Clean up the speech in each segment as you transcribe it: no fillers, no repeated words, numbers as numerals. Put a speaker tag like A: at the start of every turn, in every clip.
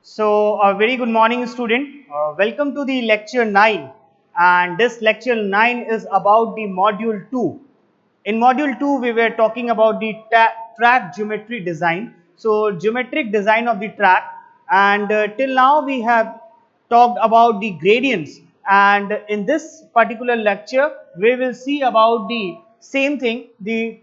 A: So, a very good morning, student. Welcome to the lecture 9, and this lecture 9 is about the module 2. In module 2, we were talking about the track geometry design. So, geometric design of the track, and till now we have talked about the gradients. And in this particular lecture, we will see about the same thing, the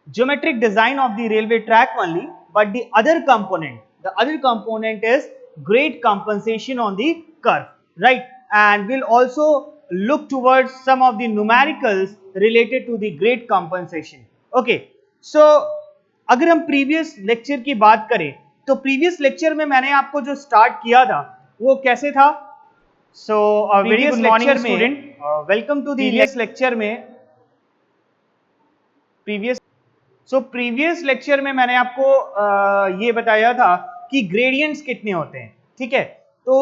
A: geometric design of the railway track only, but the other component is grade compensation on the curve, right? And we'll also look towards some of the numericals related to the grade compensation. Okay, so अगर हम previous lecture की बात करें तो previous lecture में मैंने आपको जो स्टार्ट किया था वो कैसे था? So very good morning student, welcome to the previous lecture में प्रीवियस लेक्चर में मैंने आपको ये बताया था कि ग्रेडियंट्स कितने होते हैं, ठीक है? तो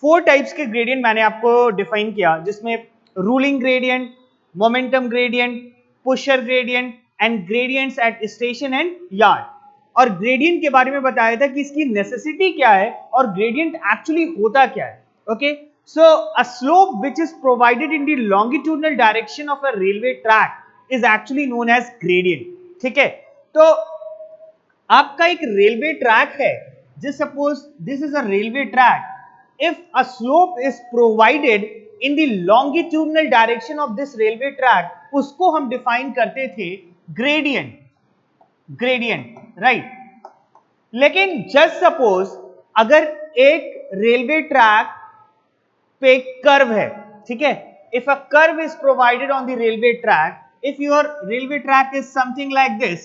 A: 4 टाइप्स के ग्रेडियंट मैंने आपको डिफाइन किया, जिसमें ruling gradient, momentum gradient, pusher gradient and gradients at station and yard. और ग्रेडियंट के बारे में बताया था कि इसकी नेसेसिटी क्या है और ग्रेडियंट एक्चुअली होता क्या है। Okay, so a slope which is provided in the longitudinal direction of a railway track is actually known as gradient, ठीक है? तो आपका एक रेलवे ट्रैक है, just suppose this is a railway track, if a slope is provided in the longitudinal direction of this railway track, उसको हम define करते थे ग्रेडियंट, राइट? लेकिन जस्ट सपोज अगर एक रेलवे ट्रैक पे कर्व है, ठीक है? If a curve is provided on the railway track, if your railway track is something like this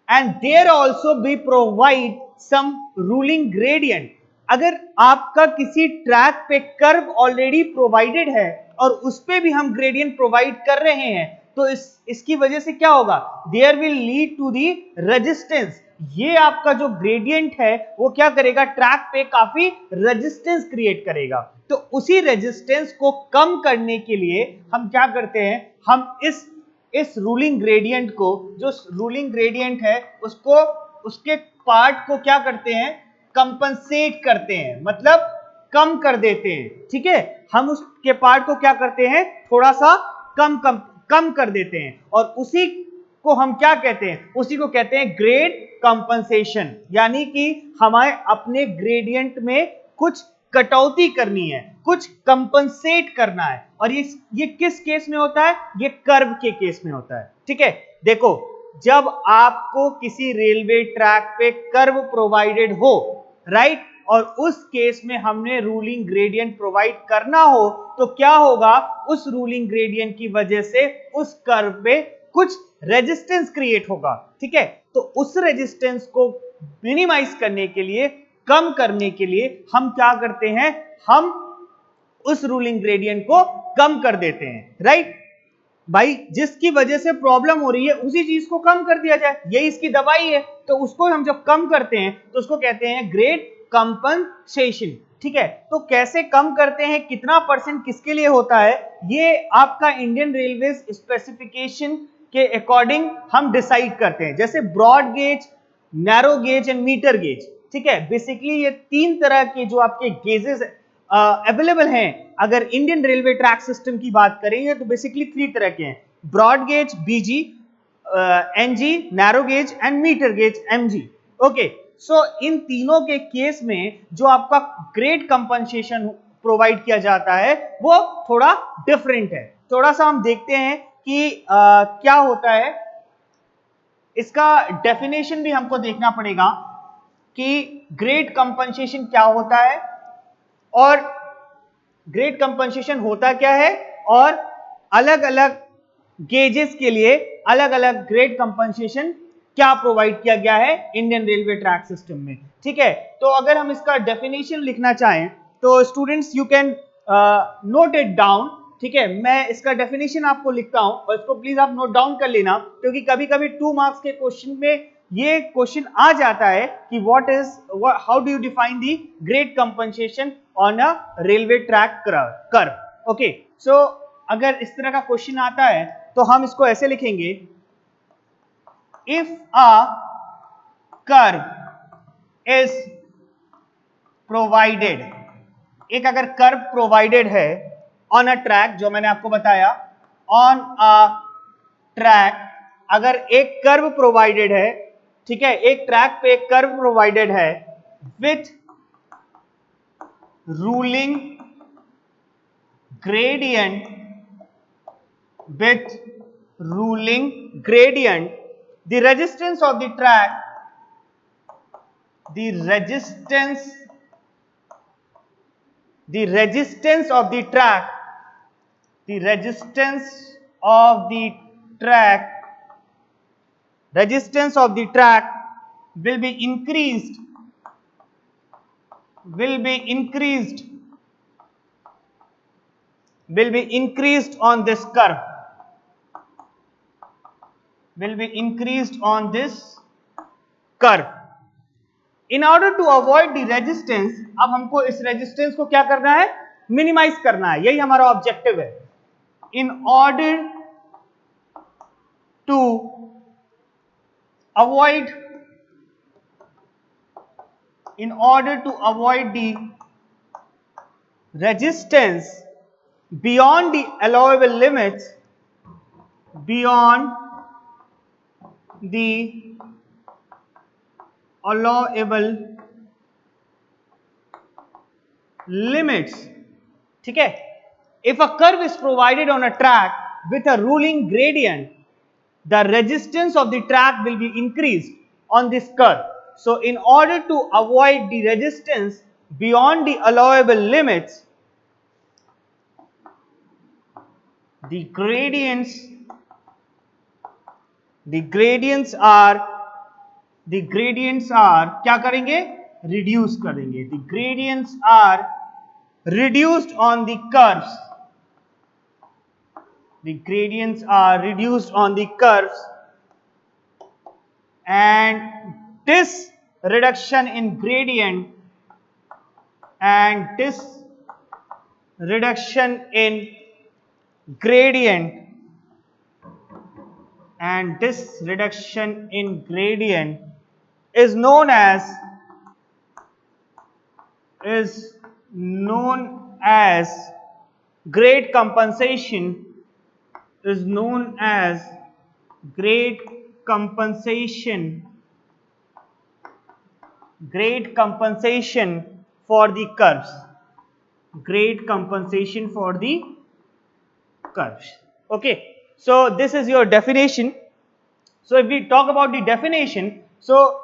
A: and there also be provide some ruling gradient, अगर आपका किसी ट्रैक पे कर्व ऑलरेडी प्रोवाइडेड है और उस पे भी हम ग्रेडियंट प्रोवाइड कर रहे हैं, तो इसकी वजह से क्या होगा? There will lead to the resistance. ये आपका जो ग्रेडियंट है वो क्या करेगा? ट्रैक पे काफी रेजिस्टेंस क्रिएट करेगा। तो उसी रेजिस्टेंस को कम करने के लिए हम क्या करते हैं? हम इस रूलिंग ग्रेडियंट को, जो रूलिंग ग्रेडियंट है उसको, उसके पार्ट को क्या करते हैं? कंपनसेट करते हैं, मतलब कम कर देते हैं, ठीक है? हम उसके पार्ट को क्या करते हैं? थोड़ा सा कम कर देते हैं, और उसी को हम क्या कहते हैं? उसी को कहते हैं ग्रेड कंपनसेशन। यानी कि हमें अपने ग्रेडियंट में कुछ कटौती करनी है, कुछ कंपनसेट करना है। और ये किस केस में होता है? ये कर्व के केस में होता है, ठीक है? देखो, जब आपको किसी रेलवे ट्रैक पे कर्व प्रोवाइडेड हो, राइट, और उस केस में हमने रूलिंग ग्रेडियंट प्रोवाइड करना हो, तो क्या होगा? उस रूलिंग ग्रेडियंट की वजह से उस कर्व पे कुछ रेजिस्टेंस क्रिएट होगा, ठीक है? तो उस रेजिस्टेंस को मिनिमाइज करने के लिए, कम करने के लिए हम क्या करते हैं? हम उस रूलिंग ग्रेडियंट को कम कर देते हैं, राइट भाई? जिसकी वजह से प्रॉब्लम हो रही है उसी चीज को कम कर दिया जाए, यही इसकी दवाई है। तो उसको हम जब कम करते हैं तो उसको कहते हैं ग्रेड कंपनसेशन, ठीक है? तो कैसे कम करते हैं, कितना परसेंट किसके लिए होता है, ये आपका इंडियन रेलवे स्पेसिफिकेशन के अकॉर्डिंग हम डिसाइड करते हैं। जैसे broad gauge, narrow gauge and metre gauge, ठीक है? बेसिकली ये 3 तरह के जो आपके गेजेस अवेलेबल हैं। अगर इंडियन रेलवे ट्रैक सिस्टम की बात करेंगे तो बेसिकली 3 तरह के हैं: broad gauge BG, NG, narrow gauge and metre gauge MG. Okay, so इन तीनों के केस में जो आपका ग्रेड कंपनसेशन प्रोवाइड किया जाता है वो थोड़ा डिफरेंट है। थोड़ा सा हम देखते हैं कि क्या होता है। इसका डेफिनेशन भी हमको देखना पड़ेगा कि ग्रेड कंपनसेशन क्या होता है और ग्रेड कंपनसेशन होता क्या है, और अलग अलग गेजेस के लिए अलग अलग ग्रेड कंपनसेशन क्या प्रोवाइड किया गया है इंडियन रेलवे ट्रैक सिस्टम में, ठीक है? तो अगर हम इसका डेफिनेशन लिखना चाहें तो students you can note it down, ठीक है? मैं इसका डेफिनेशन आपको लिखता हूं और इसको प्लीज आप नोट डाउन कर लेना, क्योंकि कभी कभी 2 मार्क्स के क्वेश्चन में ये क्वेश्चन आ जाता है कि how do you define the grade compensation on a railway track curve. Okay, so अगर इस तरह का क्वेश्चन आता है तो हम इसको ऐसे लिखेंगे: if a curve is provided, एक अगर कर्व प्रोवाइडेड है ऑन अ ट्रैक, जो मैंने आपको बताया ऑन अ ट्रैक, अगर एक कर्व प्रोवाइडेड है, ठीक है, एक ट्रैक पे एक कर्व प्रोवाइडेड है with ruling gradient, with ruling gradient, the resistance of the track, the resistance of the track, the resistance of the track, resistance of the track will be increased, will be increased on this curve, will be increased on this curve. In order to avoid the resistance, अब हमको इस resistance को क्या करना है, minimise करना है, यही हमारा ऑब्जेक्टिव है. In order to avoid the resistance beyond the allowable limits, beyond the allowable limits, ठीक है. If a curve is provided on a track with a ruling gradient, the resistance of the track will be increased on this curve. So in order to avoid the resistance beyond the allowable limits, the gradients are क्या करेंगे, reduce करेंगे. The gradients are reduced on the curves. The gradients are reduced on the curves, and this reduction in gradient is known as grade compensation, is known as grade compensation for the curves, grade compensation for the curves. Okay, so this is your definition. So if we talk about the definition, so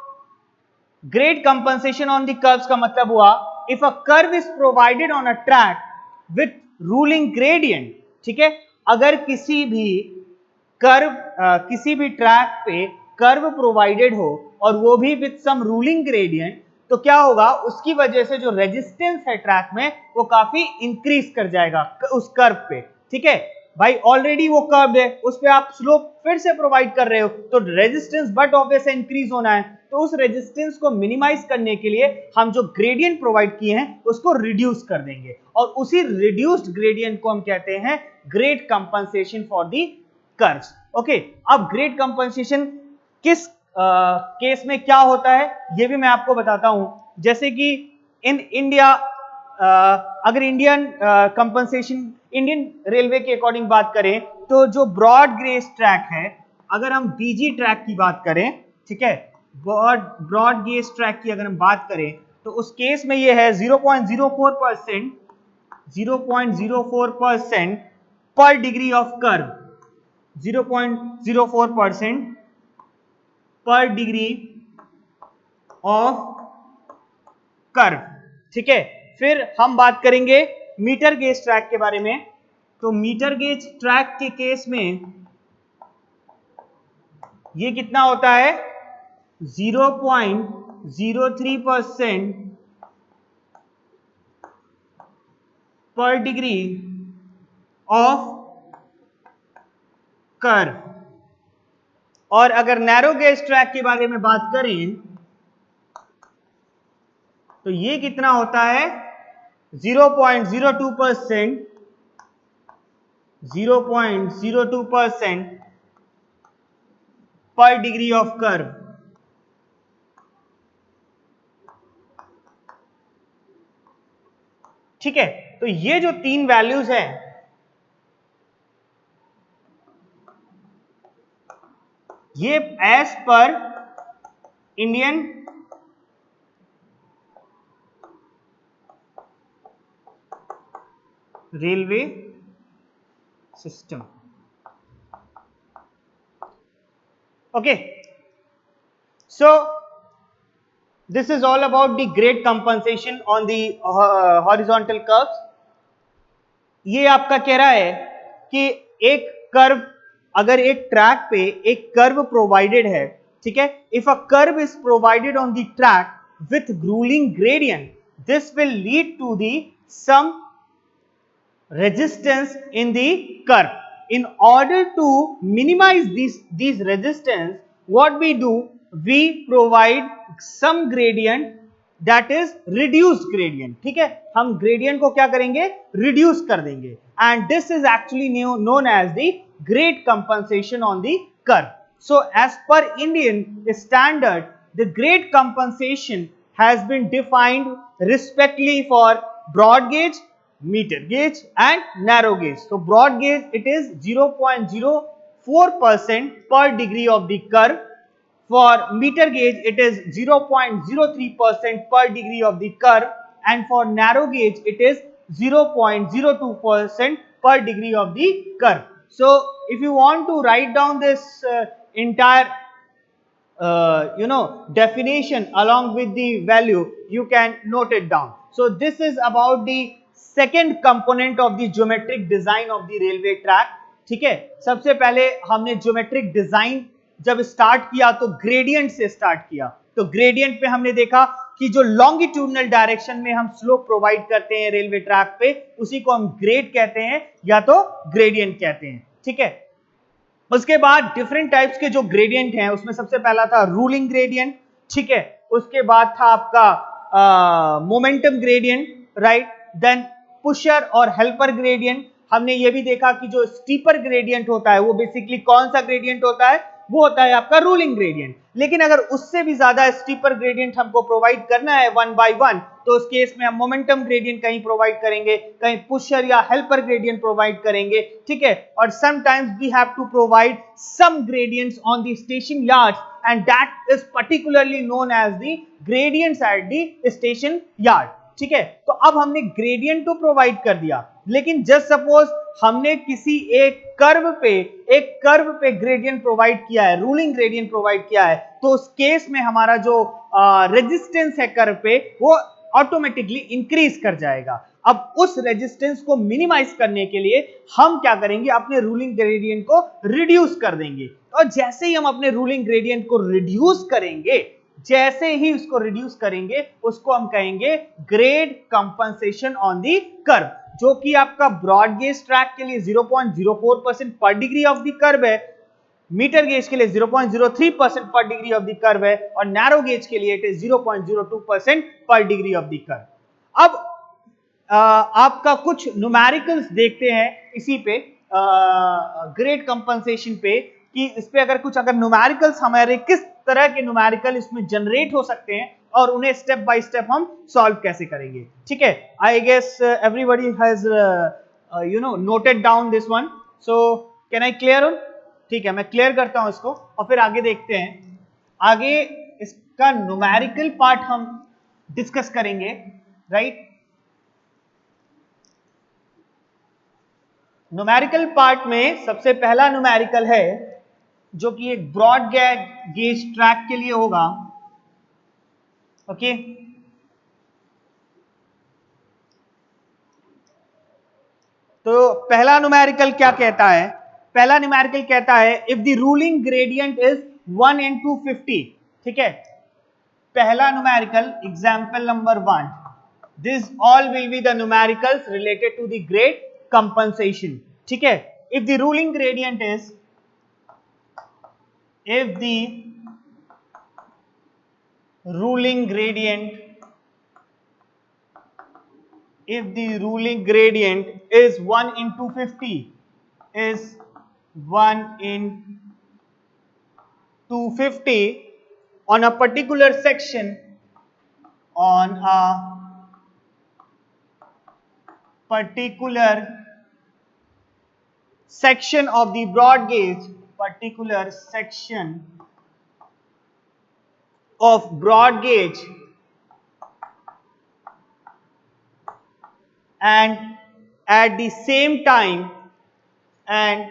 A: grade compensation on the curves का मतलब हुआ, if a curve is provided on a track with ruling gradient, ठीक है, अगर किसी भी curve किसी भी ट्रैक पे कर्व प्रोवाइडेड हो और वो भी विथ सम रूलिंग ग्रेडियंट, तो क्या होगा, उसकी वजह से जो रेजिस्टेंस है ट्रैक में वो काफी इंक्रीज कर जाएगा उस कर्व पे. ठीक है भाई, ऑलरेडी वो कर्व है, उस पे आप स्लोप फिर से प्रोवाइड कर रहे हो, तो रेजिस्टेंस बट ऑब्वियस इंक्रीज होना है. तो उस रेजिस्टेंस को मिनिमाइज करने के लिए हम जो ग्रेडियंट प्रोवाइड किए हैं उसको रिड्यूस कर देंगे, और उसी रिड्यूस्ड ग्रेडियंट को हम कहते हैं grade compensation for the curves. Okay, अब ग्रेड कंपनसेशन किस केस में क्या होता है ये भी मैं आपको बताता हूं. जैसे कि इन इंडिया, अगर इंडियन कंपनसेशन इंडियन रेलवे के अकॉर्डिंग बात करें, तो जो ब्रॉड गेज ट्रैक है, अगर हम बीजी ट्रैक की बात करें, ठीक है, ब्रॉड गेज ट्रैक की अगर हम बात करें, तो उस केस में ये है 0.04% पर डिग्री ऑफ कर्व, 0.04% पर डिग्री ऑफ कर्व. ठीक है, फिर हम बात करेंगे मीटर गेज ट्रैक के बारे में. तो मीटर गेज ट्रैक के केस में ये कितना होता है, 0.03% पर डिग्री ऑफ कर्व. और अगर नैरो गेज ट्रैक के बारे में बात करें तो ये कितना होता है, 0.02% पर डिग्री ऑफ कर्व. ठीक है, तो ये जो तीन वैल्यूज हैं, ये as per Indian railway system. Okay, so this is all about the grade compensation on the horizontal curves. ये आपका कह रहा है कि एक कर्व, अगर एक ट्रैक पे एक कर्व प्रोवाइडेड है, ठीक है, if a curve is provided on the track with ruling gradient, this will lead to the some resistance in the curve. In order to minimize these resistance, what we do, we provide some gradient, that is reduced gradient. ठीक है, हम gradient को क्या करेंगे, reduce कर देंगे, and this is actually known as the grade compensation on the curve. So as per Indian standard, the grade compensation has been defined respectively for broad gauge, meter gauge and narrow gauge. So broad gauge, it is 0.04% per degree of the curve. For meter gauge, it is 0.03% per degree of the curve, and for narrow gauge, it is 0.02% per degree of the curve. So if you want to write down this entire definition along with the value, you can note it down. So this is about the second component of the geometric design of the railway track. ठीक है, सबसे पहले हमने geometric design जब start किया तो gradient से start किया. तो ग्रेडियंट पे हमने देखा कि जो लॉन्गिट्यूडनल डायरेक्शन में हम स्लोप प्रोवाइड करते हैं रेलवे ट्रैक पे, उसी को हम ग्रेड कहते हैं या तो ग्रेडियंट कहते हैं. ठीक है, उसके बाद डिफरेंट टाइप्स के जो ग्रेडियंट हैं, उसमें सबसे पहला था रूलिंग ग्रेडियंट. ठीक है, उसके बाद था आपका momentum gradient, right, then pusher और हेल्पर ग्रेडियंट. हमने ये भी देखा कि जो स्टीपर ग्रेडियंट होता है वो बेसिकली कौन सा ग्रेडियंट होता है, वो होता है आपका रूलिंग ग्रेडियंट. लेकिन अगर उससे भी ज्यादा स्टीपर ग्रेडियंट हमको प्रोवाइड करना है वन बाय वन, तो उस केस में हम मोमेंटम ग्रेडियंट कहीं प्रोवाइड करेंगे, कहीं पुशर या हेल्पर ग्रेडियंट प्रोवाइड करेंगे. ठीक है, और sometimes we have to provide some gradients on the station yards, and that is particularly known as the gradients at the station yard. ठीक है, तो अब हमने ग्रेडियंट तो प्रोवाइड कर दिया, लेकिन जस्ट सपोज हमने किसी एक कर्व पे ग्रेडियंट प्रोवाइड किया है, रूलिंग ग्रेडियंट प्रोवाइड किया है, तो उस केस में हमारा जो रेजिस्टेंस है कर्व पे, वो ऑटोमेटिकली इंक्रीज कर जाएगा. अब उस रेजिस्टेंस को मिनिमाइज करने के लिए हम क्या करेंगे, अपने रूलिंग ग्रेडियंट को रिड्यूस कर देंगे. और जैसे ही हम अपने रूलिंग ग्रेडियंट को रिड्यूस करेंगे, जैसे ही उसको रिड्यूस करेंगे, उसको हम कहेंगे grade compensation on the curve, जो कि आपका ब्रॉड गेज ट्रैक के लिए 0.04% पर डिग्री ऑफ द कर्व है, मीटर गेज के लिए 0.03% पर डिग्री ऑफ द कर्व है, और नैरो गेज के लिए इट इज 0.02% पर डिग्री ऑफ द कर्व. अब आपका कुछ न्यूमेरिकल्स देखते हैं इसी पे, ग्रेड कंपनसेशन पे, कि इस पे अगर न्यूमेरिकल्स, हमारे किस तरह के न्यूमेरिकल इसमें जनरेट हो सकते हैं और उन्हें स्टेप बाय स्टेप हम सॉल्व कैसे करेंगे. ठीक है, I guess everybody has noted down this one. So can I clear on? ठीक है, मैं क्लियर करता हूं इसको और फिर आगे देखते हैं. आगे इसका न्यूमेरिकल पार्ट हम डिस्कस करेंगे, राइट. न्यूमेरिकल पार्ट में सबसे पहला न्यूमेरिकल है जो कि एक ब्रॉड गेज ट्रैक के लिए होगा. ओके, तो पहला न्यूमेरिकल क्या कहता है? पहला न्यूमेरिकल कहता है if the ruling gradient is 1/250. ठीक है, पहला numerical, example number 1. This all will be the numericals related to the grade compensation. ठीक है, if the ruling gradient is, if the ruling gradient is 1/250, is 1/250 on a particular section, on a particular section of the broad gauge, particular section of broad gauge, and at the same time, and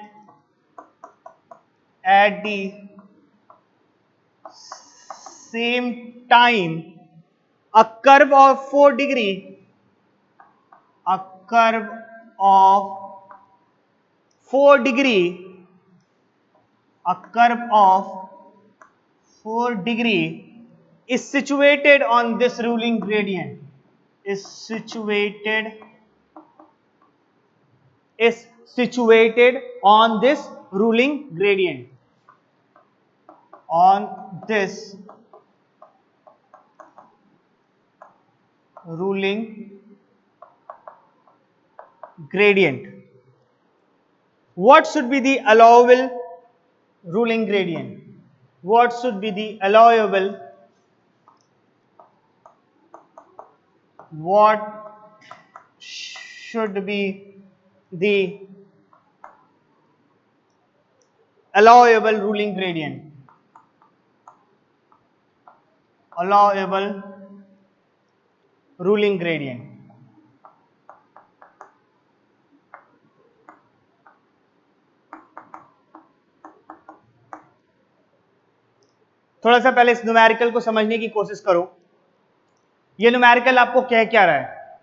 A: at the same time, a curve of 4 degree, a curve of 4 degree, a curve of 4 degree is situated on this ruling gradient, is situated on this ruling gradient, on this ruling gradient. What should be the allowable ruling gradient? What should be the allowable? What should be the allowable ruling gradient? Allowable ruling gradient. थोड़ा सा पहले इस numerical को समझने की कोशिश करो। ये न्यूमेरिकल आपको कह क्या रहा है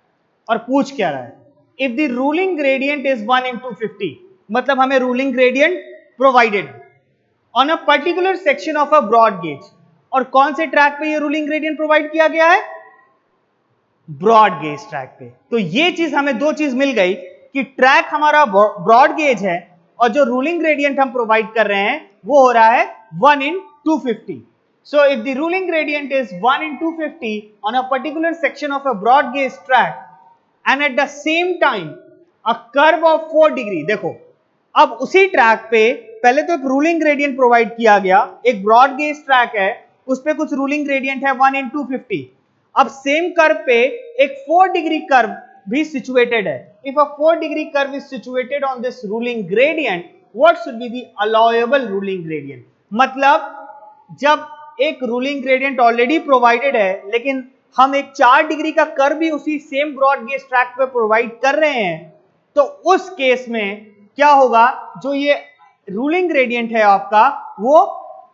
A: और पूछ क्या रहा है? If the ruling gradient is 1 in 250, मतलब हमें ruling gradient provided on a particular section of a broad gauge. और कौन से ट्रैक पे ये रूलिंग ग्रेडियंट प्रोवाइड किया गया है? ब्रॉड गेज ट्रैक पे। तो ये चीज हमें दो चीज मिल गई कि ट्रैक हमारा ब्रॉड गेज है और जो रूलिंग ग्रेडियंट हम प्रोवाइड कर रहे हैं वो हो रहा है 1 in 250. So if the ruling gradient is 1 in 250 on a particular section of a broad gauge track and at the same time a curve of 4 degree, देखो अब उसी ट्रैक पे पहले तो एक रूलिंग ग्रेडियंट प्रोवाइड किया गया, एक ब्रॉड गेज ट्रैक है उस पे कुछ रूलिंग ग्रेडियंट है 1 in 250. अब सेम कर्व पे एक 4 डिग्री कर्व भी सिचुएटेड है. If a 4 degree curve is situated on this ruling gradient, what should be the allowable ruling gradient? मतलब जब एक रूलिंग ग्रेडियंट ऑलरेडी प्रोवाइडेड है लेकिन हम एक 4 डिग्री का कर्व भी उसी सेम ब्रॉड गेज ट्रैक पे प्रोवाइड कर रहे हैं, तो उस केस में क्या होगा? जो ये रूलिंग ग्रेडियंट है आपका वो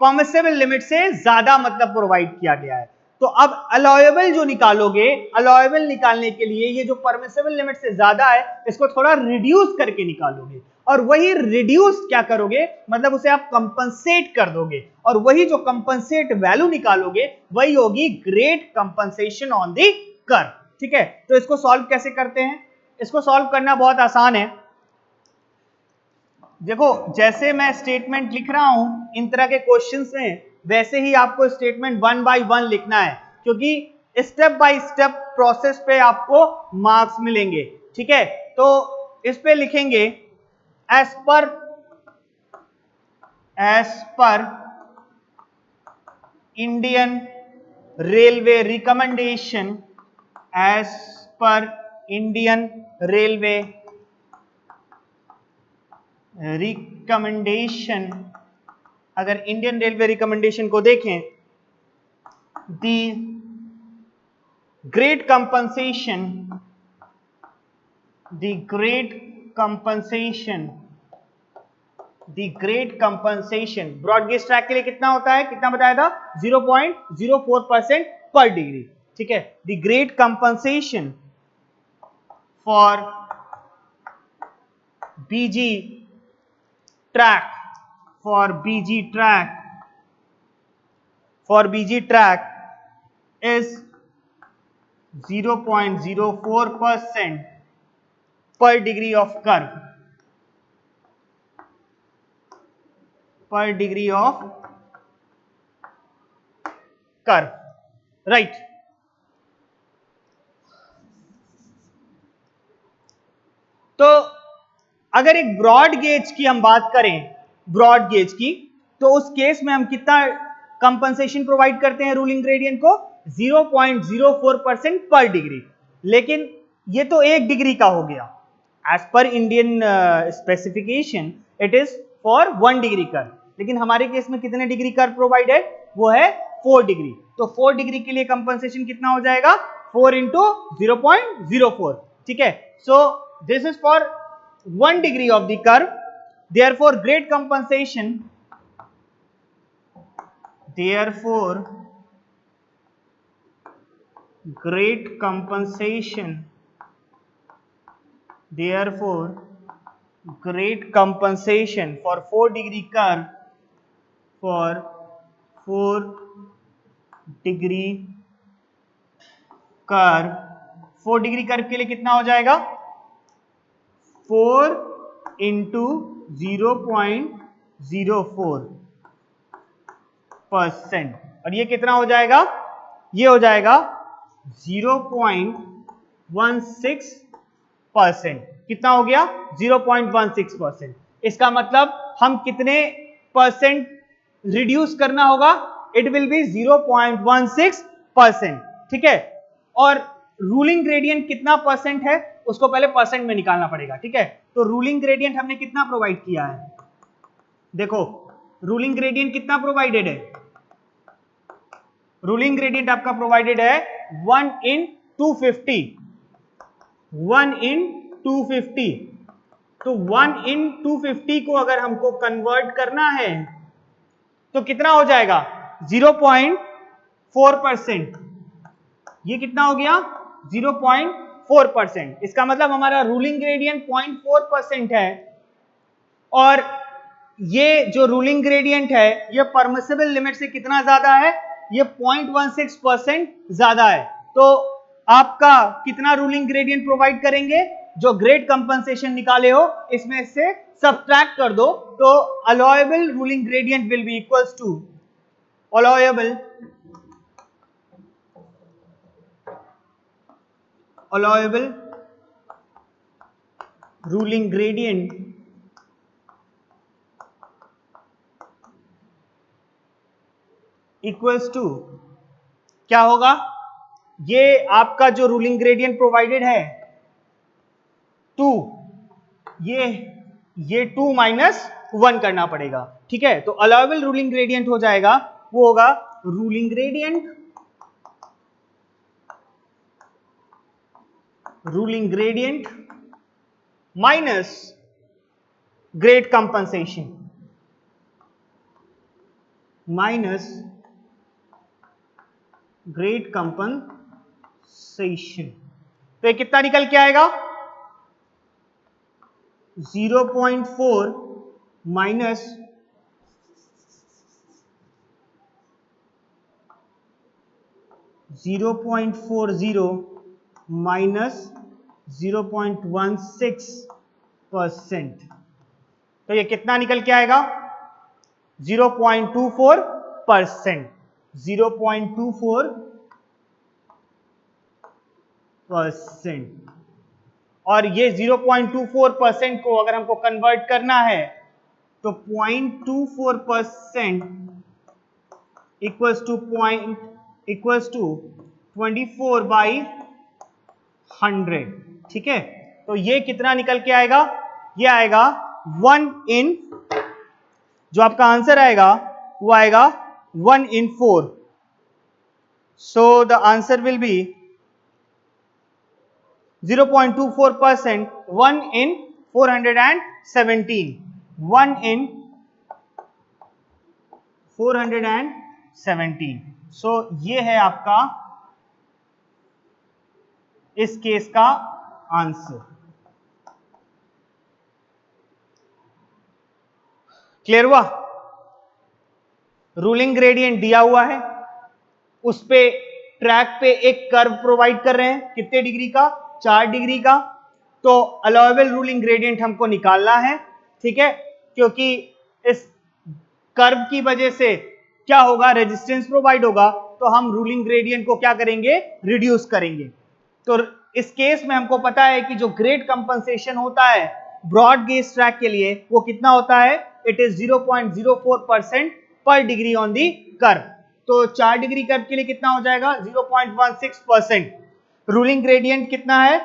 A: परमिसिबल लिमिट से ज्यादा मतलब प्रोवाइड किया गया है. तो अब अलाउएबल जो निकालोगे, अलाउएबल निकालने के लिए ये जो परमिसिबल लिमिट से ज्यादा है इसको थोड़ा रिड्यूस करके निकालोगे, और वही रिड्यूस क्या करोगे? मतलब उसे आप कंपनसेट कर दोगे, और वही जो कंपनसेट वैल्यू निकालोगे वही होगी grade compensation on the curve. ठीक है, तो इसको सॉल्व कैसे करते हैं? इसको सॉल्व करना बहुत आसान है. देखो जैसे मैं स्टेटमेंट लिख रहा हूं इन तरह के क्वेश्चंस में, वैसे ही आपको स्टेटमेंट 1 by 1 लिखना है, क्योंकि स्टेप बाय स्टेप प्रोसेस पे आपको मार्क्स मिलेंगे. ठीक है, तो इस पे लिखेंगे as per Indian railway recommendation, as per Indian railway recommendation. अगर इंडियन रेलवे रिकमेंडेशन को देखें, the grade compensation, the grade compensation, the grade compensation broad gauge track के लिए कितना होता है? कितना बताया था? 0.04% पर डिग्री. ठीक है, the grade compensation for BG track, for BG track is 0.04% per degree of curve, per degree of curve, right? तो अगर एक ब्रॉड गेज की हम बात करें, ब्रॉड गेज की, तो उस केस में हम कितना कंपनसेशन प्रोवाइड करते हैं रूलिंग ग्रेडियंट को? 0.04% पर डिग्री. लेकिन ये तो 1 डिग्री का हो गया, as per Indian specification it is for 1 degree curve, लेकिन हमारे केस में कितने डिग्री कर्व प्रोवाइडेड, वो है 4 डिग्री। तो 4 डिग्री के लिए कंपनसेशन कितना हो जाएगा, 4 इंटू 0.04, ठीक है। So this is for 1 degree of the curve, therefore great compensation, therefore great compensation, therefore great compensation for 4 degree curve, for 4 degree curve, 4 degree curve के लिए कितना हो जाएगा, 4 इंटू 0.04%, और ये कितना हो जाएगा, ये हो जाएगा 0.16%। कितना हो गया, 0.16%। इसका मतलब हम कितने परसेंट रिड्यूस करना होगा, इट विल बी 0.16%, ठीक है। और रूलिंग ग्रेडियंट कितना परसेंट है, उसको पहले परसेंट में निकालना पड़ेगा, ठीक है। तो रूलिंग ग्रेडियंट हमने कितना प्रोवाइड किया है, देखो रूलिंग ग्रेडियंट कितना प्रोवाइडेड है, रूलिंग ग्रेडियंट आपका प्रोवाइडेड है 1 in 250, 1 in 250। तो 1 in 250 को अगर हमको कन्वर्ट करना है तो कितना हो जाएगा, 0.4%। ये कितना हो गया, 0.4%। इसका मतलब हमारा रूलिंग ग्रेडियंट 0.4% है, और ये जो रूलिंग ग्रेडियंट है ये परमिसिबल लिमिट से कितना ज्यादा है, ये 0.16% ज्यादा है। तो आपका कितना रूलिंग ग्रेडियंट प्रोवाइड करेंगे, जो ग्रेड कंपनसेशन निकाले हो इसमें से सब्ट्रैक्ट कर दो, तो allowable ruling gradient will be equals to allowable ruling gradient equals to क्या होगा, ये आपका जो रूलिंग ग्रेडियंट प्रोवाइडेड है 2, ये 2 माइनस 1 करना पड़ेगा, ठीक है। तो अलाउएबल रूलिंग ग्रेडियंट हो जाएगा, वो होगा ruling gradient minus grade compensation, minus grade compensation. तो ये कितना निकल के आएगा, 0.4 माइनस 0.40 माइनस 0.16%। तो ये कितना निकल के आएगा, 0.24%, 0.24%। और ये 0.24% को अगर हमको कन्वर्ट करना है तो 0.24% इक्वल्स टू 24/100, ठीक है। तो ये कितना निकल के आएगा, ये आएगा 1 in, जो आपका आंसर आएगा वो आएगा 1 in 4। So the answer will be 0.24%, 1 in 417, 1 in 417। सो ये है आपका इस केस का आंसर। क्लियर हुआ, रूलिंग ग्रेडियंट दिया हुआ है, उस पे ट्रैक पे एक कर्व प्रोवाइड कर रहे हैं, कितने डिग्री का, 4 डिग्री का। तो अलाउएबल रूलिंग ग्रेडियंट हमको निकालना है, ठीक है, क्योंकि इस कर्व की वजह से क्या होगा, रेजिस्टेंस प्रोवाइड होगा, तो हम रूलिंग ग्रेडियंट को क्या करेंगे, रिड्यूस करेंगे। तो इस केस में हमको पता है कि जो ग्रेड कंपनसेशन होता है ब्रॉड गेज ट्रैक के लिए वो कितना होता है, इट इज 0.04% पर डिग्री ऑन दी कर्व। तो 4 डिग्री कर्व के लिए कितना हो जाएगा, 0.16%। रूलिंग ग्रेडियंट कितना है,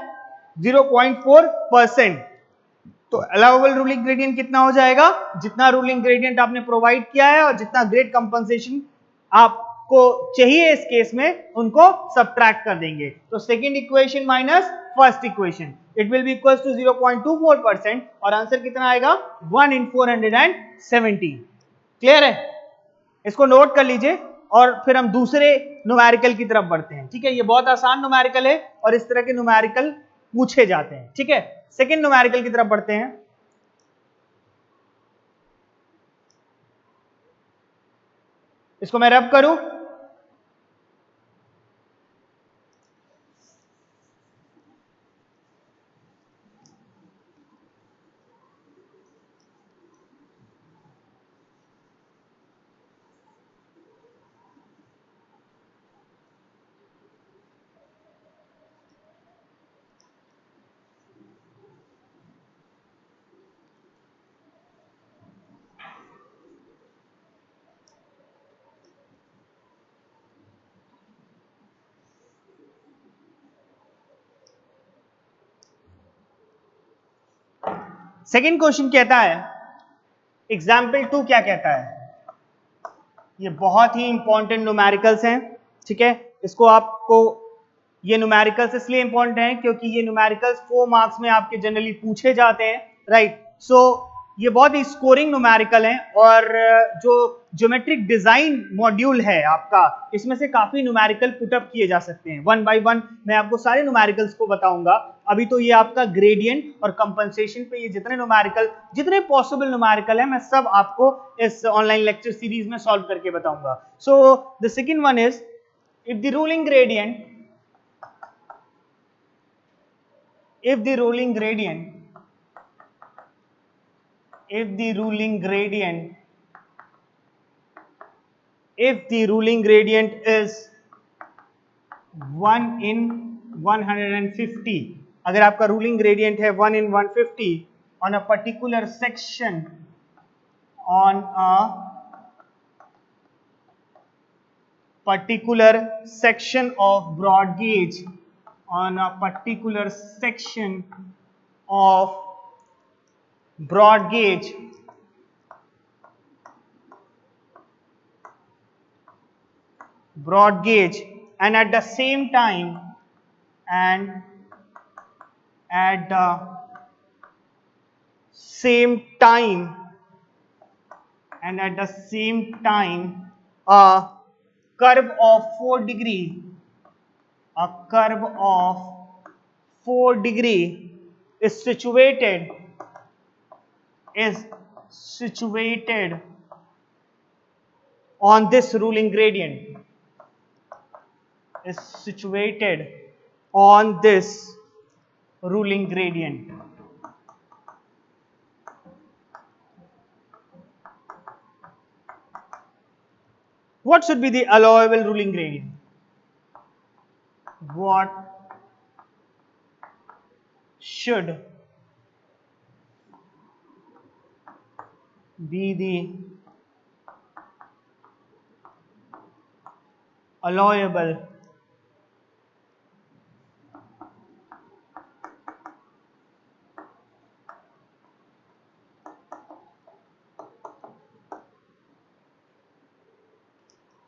A: 0.4%। तो अलाउएबल रूलिंग ग्रेडियंट कितना हो जाएगा, जितना रूलिंग ग्रेडियंट आपने प्रोवाइड किया है और जितना ग्रेड कंपनसेशन आपको चाहिए इस केस में, उनको सब्ट्रैक्ट कर देंगे। तो second equation minus first equation, it will be equal to 0.24% और आंसर कितना आएगा 1 in 470। क्लियर है, इसको नोट कर लीजिए और फिर हम दूसरे न्यूमेरिकल की तरफ बढ़ते हैं। ठीक है, ये बहुत आसान न्यूमेरिकल है और इस तरह के न्यूमेरिकल पूछे जाते हैं। ठीक है, सेकंड न्यूमेरिकल की तरफ बढ़ते हैं। इसको मैं रब करूं, सेकंड क्वेश्चन कहता है, एग्जाम्पल 2 क्या कहता है, ये बहुत ही इंपॉर्टेंट न्यूमेरिकल्स हैं। ठीक है, इसको आपको, ये न्यूमेरिकल्स इसलिए इंपॉर्टेंट हैं क्योंकि ये न्यूमेरिकल्स 4 मार्क्स में आपके जनरली पूछे जाते हैं, राइट। सो ये बहुत ही स्कोरिंग न्यूमेरिकल हैं और जो ज्योमेट्रिक डिजाइन मॉड्यूल है आपका, इसमें से काफी न्यूमेरिकल पुटअप किए जा सकते हैं। 1 by 1 मैं आपको सारे न्यूमेरिकल्स को बताऊंगा। अभी तो ये आपका ग्रेडियंट और कंपनसेशन पे ये जितने न्यूमेरिकल, जितने पॉसिबल न्यूमेरिकल है, मैं सब आपको इस ऑनलाइन लेक्चर सीरीज में सॉल्व करके बताऊंगा। So the second one is, if the ruling gradient if the ruling gradient if the ruling gradient is 1 in 150, अगर आपका रूलिंग ग्रेडियंट है 1 in 150 on a particular section of broad gauge, on a particular section of broad gauge, and at the same time a curve of 4 degree is situated on this ruling gradient, What should be the allowable ruling gradient? What should be the allowable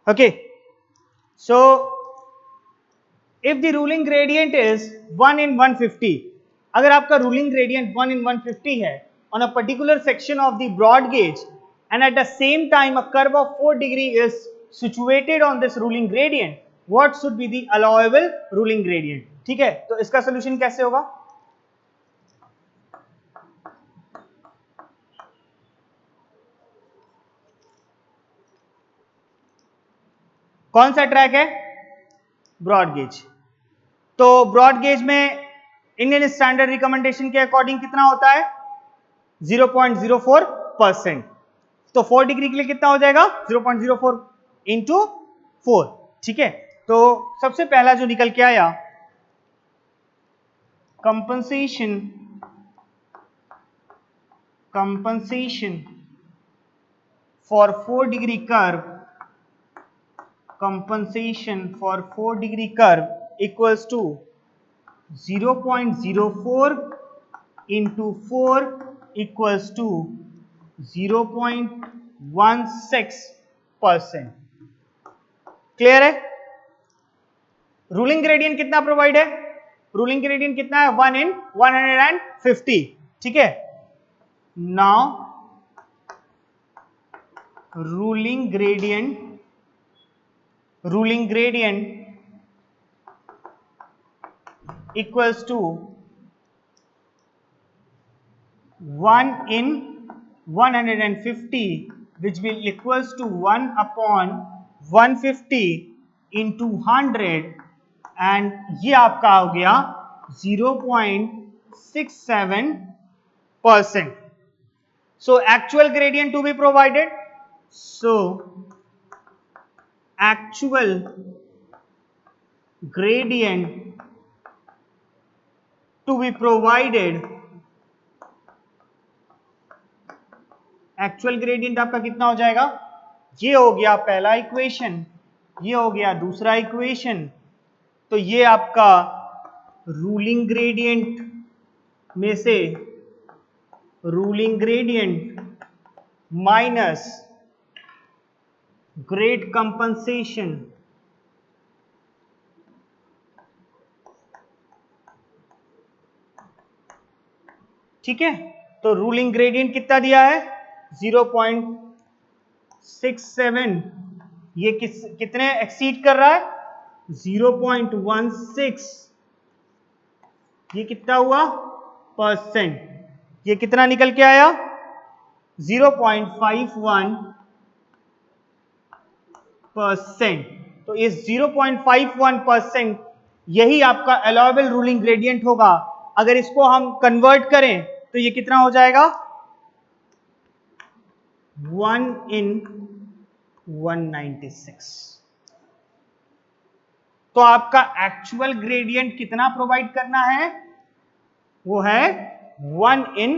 A: Okay, so if the ruling gradient is 1 in 150, अगर आपका ruling gradient 1 in 150 है on a particular section of the broad gauge, and at the same time a curve of 4 degree is situated on this ruling gradient, what should be the allowable ruling gradient? ठीक है, तो इसका solution कैसे होगा? कौन सा track है? Broad gauge. तो ब्रॉड गेज में इंडियन स्टैंडर्ड रिकमेंडेशन के अकॉर्डिंग कितना होता है? 0.04%। तो 4 डिग्री के लिए कितना हो जाएगा? 0.04 इंटू 4। ठीक है, तो सबसे पहला जो निकल के आया, compensation for 4 degree curve, equals to 0.04 into 4 equals to 0.16%। Clear है? रूलिंग ग्रेडियंट कितना प्रोवाइड है? रूलिंग ग्रेडियंट कितना है? 1 in 150। ठीक है, now ruling gradient equals to 1 in 150, which will equals to 1 upon 150 into 100, and ये आपका हो गया 0.67%. So actual gradient to be provided. So actual gradient to be provided, actual gradient आपका कितना हो जाएगा? ये हो गया पहला इक्वेशन, ये हो गया दूसरा इक्वेशन, तो ये आपका रूलिंग ग्रेडियंट में से ruling gradient minus grade compensation, ठीक है। तो रूलिंग ग्रेडियंट कितना दिया है? 0.67, ये कितने एक्सीड कर रहा है? 0.16, ये कितना हुआ? परसेंट। ये कितना निकल के आया? 0.51%। तो इस 0.51% यही आपका अलाउएबल रूलिंग ग्रेडियंट होगा। अगर इसको हम कन्वर्ट करें तो ये कितना हो जाएगा? 1 in 196। तो आपका एक्चुअल ग्रेडियंट कितना प्रोवाइड करना है? वो है 1 in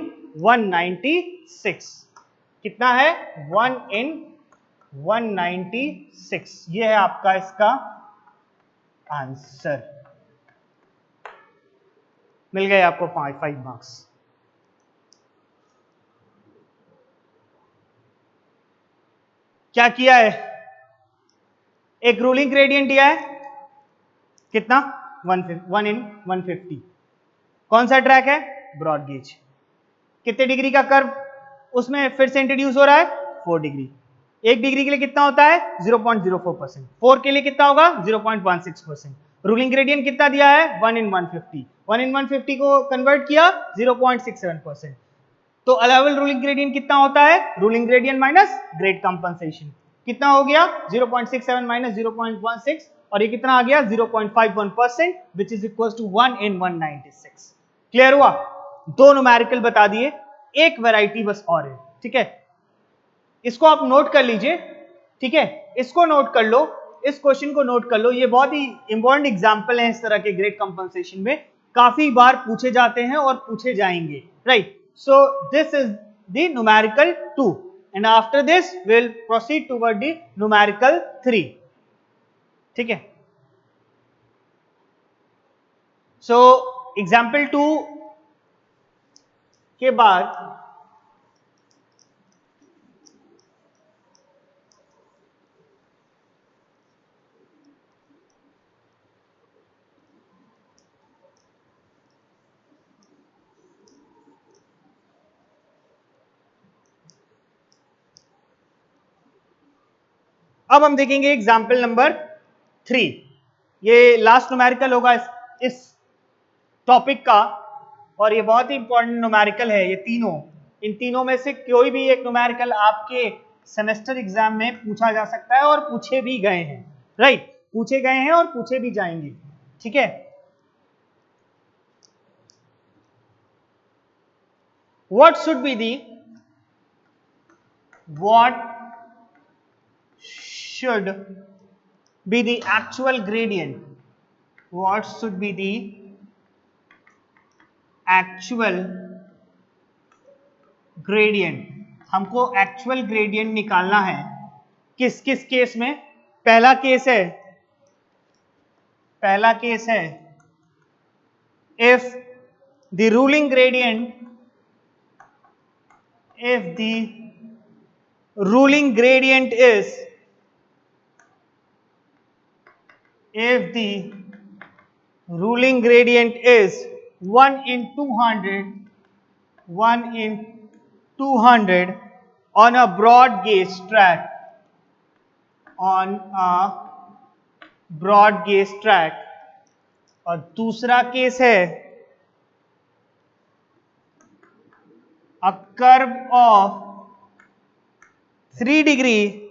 A: 196। कितना है? 1 in 196। ये है आपका इसका आंसर। मिल गए आपको 5 मार्क्स। क्या किया है? एक रूलिंग ग्रेडियंट दिया है, कितना? 1 in 150। कौन सा ट्रैक है? Broad gauge. कितने डिग्री का कर्व उसमें फिर से इंट्रोड्यूस हो रहा है? 4 डिग्री। 1 डिग्री के लिए कितना होता है? 0.04%। 4 के लिए कितना होगा? 0.16%। रूलिंग ग्रेडियंट कितना दिया है? 1 in 150। 1 in 150 को कन्वर्ट किया 0.67%। तो अलाउएबल रूलिंग ग्रेडियंट कितना होता है? Ruling gradient minus grade compensation. कितना हो गया? 0.67 माइनस 0.16, और ये कितना आ गया? 0.51%, which is equal to 1 in 196। क्लियर हुआ? दो न्यूमेरिकल बता दिए, एक वैरायटी बस और है। ठीक है, इसको आप नोट कर लीजिए। ठीक है, इसको नोट कर लो, इस क्वेश्चन को नोट कर लो। ये बहुत ही इंपॉर्टेंट एग्जांपल है इस तरह के ग्रेड कंपनसेशन में, काफी बार पूछे जाते हैं और पूछे जाएंगे, right. So this is the numerical 2, and after this we'll proceed toward the numerical 3। ठीक है, so example 2 के बाद अब हम देखेंगे एग्जाम्पल नंबर 3। ये लास्ट न्यूमेरिकल होगा इस टॉपिक का, और ये बहुत ही इंपॉर्टेंट न्यूमेरिकल है। ये तीनों, इन तीनों में से कोई भी एक न्यूमेरिकल आपके सेमेस्टर एग्जाम में पूछा जा सकता है, और पूछे भी गए हैं, राइट। पूछे गए हैं और पूछे भी जाएंगे। ठीक है, what should be the actual gradient? What should be the actual gradient? हमको एक्चुअल ग्रेडियंट निकालना है किस किस केस में? पहला केस है if the ruling gradient if the ruling gradient is, if the ruling gradient is 1 in 200, 1 in 200 on a broad gauge track, on a broad gauge track, और दूसरा केस है a curve of 3 degree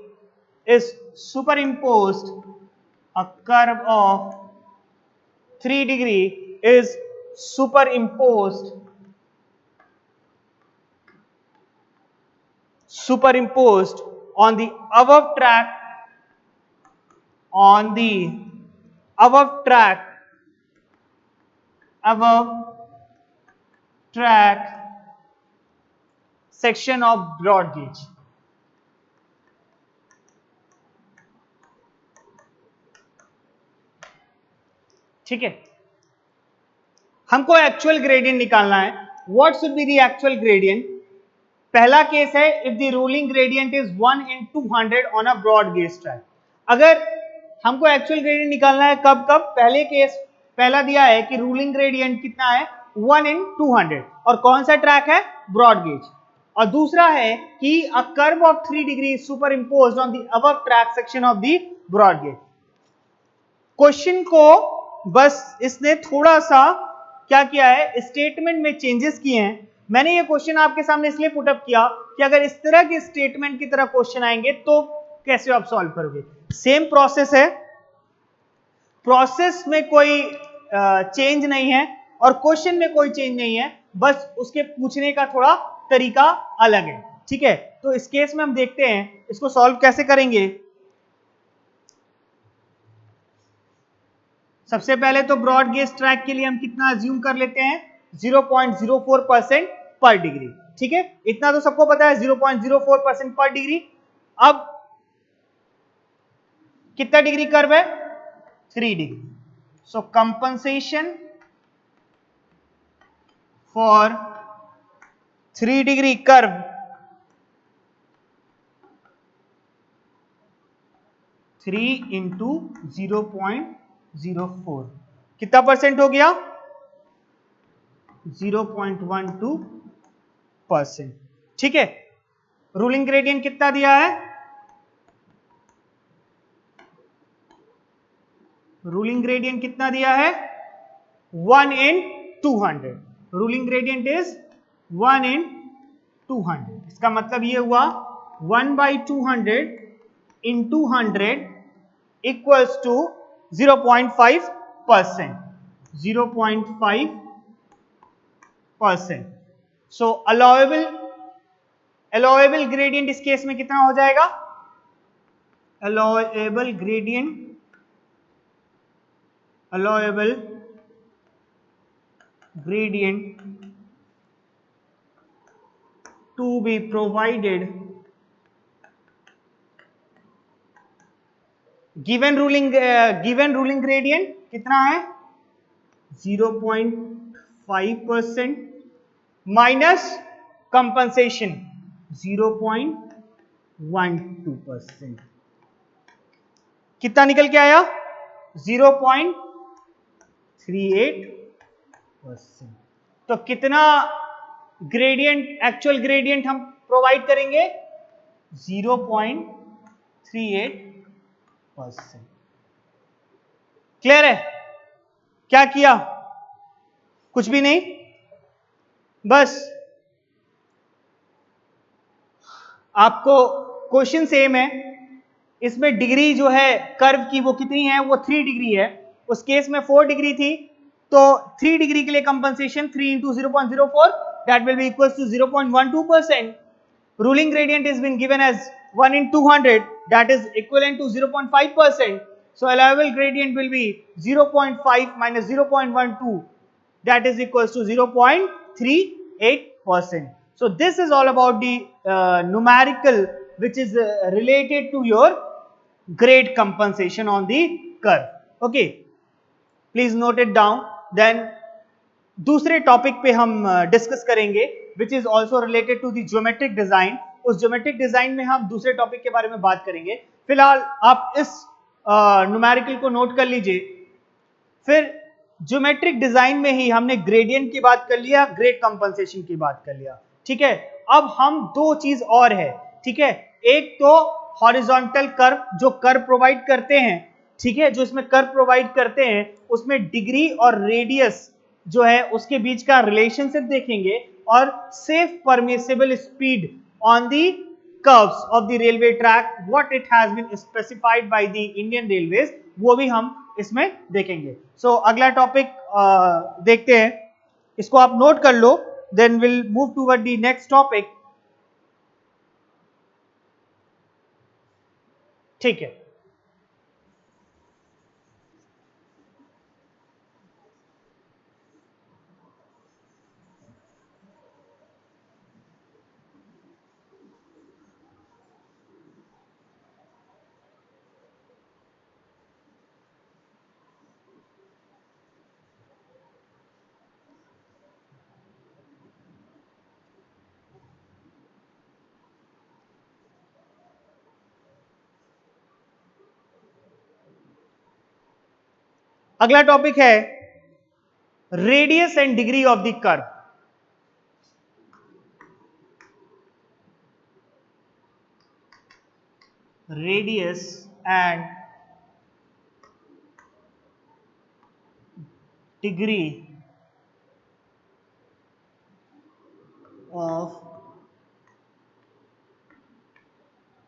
A: is superimposed, a curve of 3 degree is superimposed on the above track, on the above track section of broad gauge. ठीक है, हमको actual gradient निकालना है. What should be the actual gradient? पहला case है if the ruling gradient is 1 in 200 on a broad gauge track. अगर हमको actual gradient निकालना है कब कब? पहले केस पहला दिया है कि रूलिंग ग्रेडियंट कितना है 1 in 200 और कौन सा ट्रैक है? Broad gauge. और दूसरा है कि a curve of 3 degree superimposed on the above track section of the broad gauge. Question को बस इसने थोड़ा सा क्या किया है, स्टेटमेंट में चेंजेस किए हैं. मैंने ये क्वेश्चन आपके सामने इसलिए पुट अप किया कि अगर इस तरह के स्टेटमेंट की तरह क्वेश्चन आएंगे तो कैसे आप सॉल्व करोगे. सेम प्रोसेस है, प्रोसेस में कोई चेंज नहीं है और क्वेश्चन में कोई चेंज नहीं है, बस उसके पूछने का थोड़ा तरीका अलग है. ठीक है, तो इस केस में हम देखते हैं इसको सॉल्व कैसे करेंगे. सबसे पहले तो ब्रॉड गेज ट्रैक के लिए हम कितना अज्यूम कर लेते हैं? 0.04% पर डिग्री. ठीक है, इतना तो सबको पता है 0.04% पर डिग्री. अब कितना डिग्री कर्व है? 3 degree. So compensation for 3 degree curve three into 0.04 कितना परसेंट हो गया? 0.12%. ठीक है, रूलिंग ग्रेडियंट कितना दिया है? रूलिंग ग्रेडियंट कितना दिया है? 1 in 200. Ruling gradient is 1 in 200. इसका मतलब ये हुआ 1/200 into 100 equals to 0.5%. 0.5%. So allowable gradient इस केस में कितना हो जाएगा? allowable gradient to be provided given ruling gradient कितना है? 0.5% minus compensation 0.12%. कितना निकल के आया? 0.38%. तो कितना ग्रेडियंट, एक्चुअल ग्रेडियंट हम प्रोवाइड करेंगे? 0.38%. क्लियर है? क्या किया? कुछ भी नहीं, बस आपको क्वेश्चन सेम है. इसमें डिग्री जो है कर्व की वो कितनी है? वो 3 डिग्री है. उस केस में 4 डिग्री थी, तो 3 डिग्री के लिए compensation 3 into 0.04 that will be equals to 0.12%. Ruling gradient is been given as 1 in 200 that is equivalent to 0.5%. So allowable gradient will be 0.5 minus 0.12 that is equals to 0.38%. So this is all about the numerical which is related to your grade compensation on the curve. Okay, please note it down. Then दूसरे topic पे हम discuss करेंगे which is also related to the geometric design. उस geometric design में हम दूसरे topic के बारे में बात करेंगे। फिलहाल आप इस न्यूमेरिकल को नोट कर लीजिए। फिर ज्योमेट्रिक डिजाइन में ही हमने ग्रेडियंट की बात कर लिया, ग्रेड कंपनसेशन की बात कर लिया, ठीक है। अब हम दो चीज और है, ठीक है। एक तो हॉरिजॉन्टल कर्व जो कर्व प्रोवाइड करते हैं, ठीक है, जो इसमें कर्व प्रोवाइड करते हैं उसमें डिग्री और रेडियस जो है उसके बीच का रिलेशनशिप देखेंगे, और safe permissible speed on the curves of the railway track what it has been specified by the Indian Railways वो भी हम इसमें देखेंगे। सो अगला टॉपिक देखते हैं, इसको आप नोट कर लो, then will move toward the next topic, ठीक है। अगला टॉपिक है radius and degree of the curve. Radius and degree of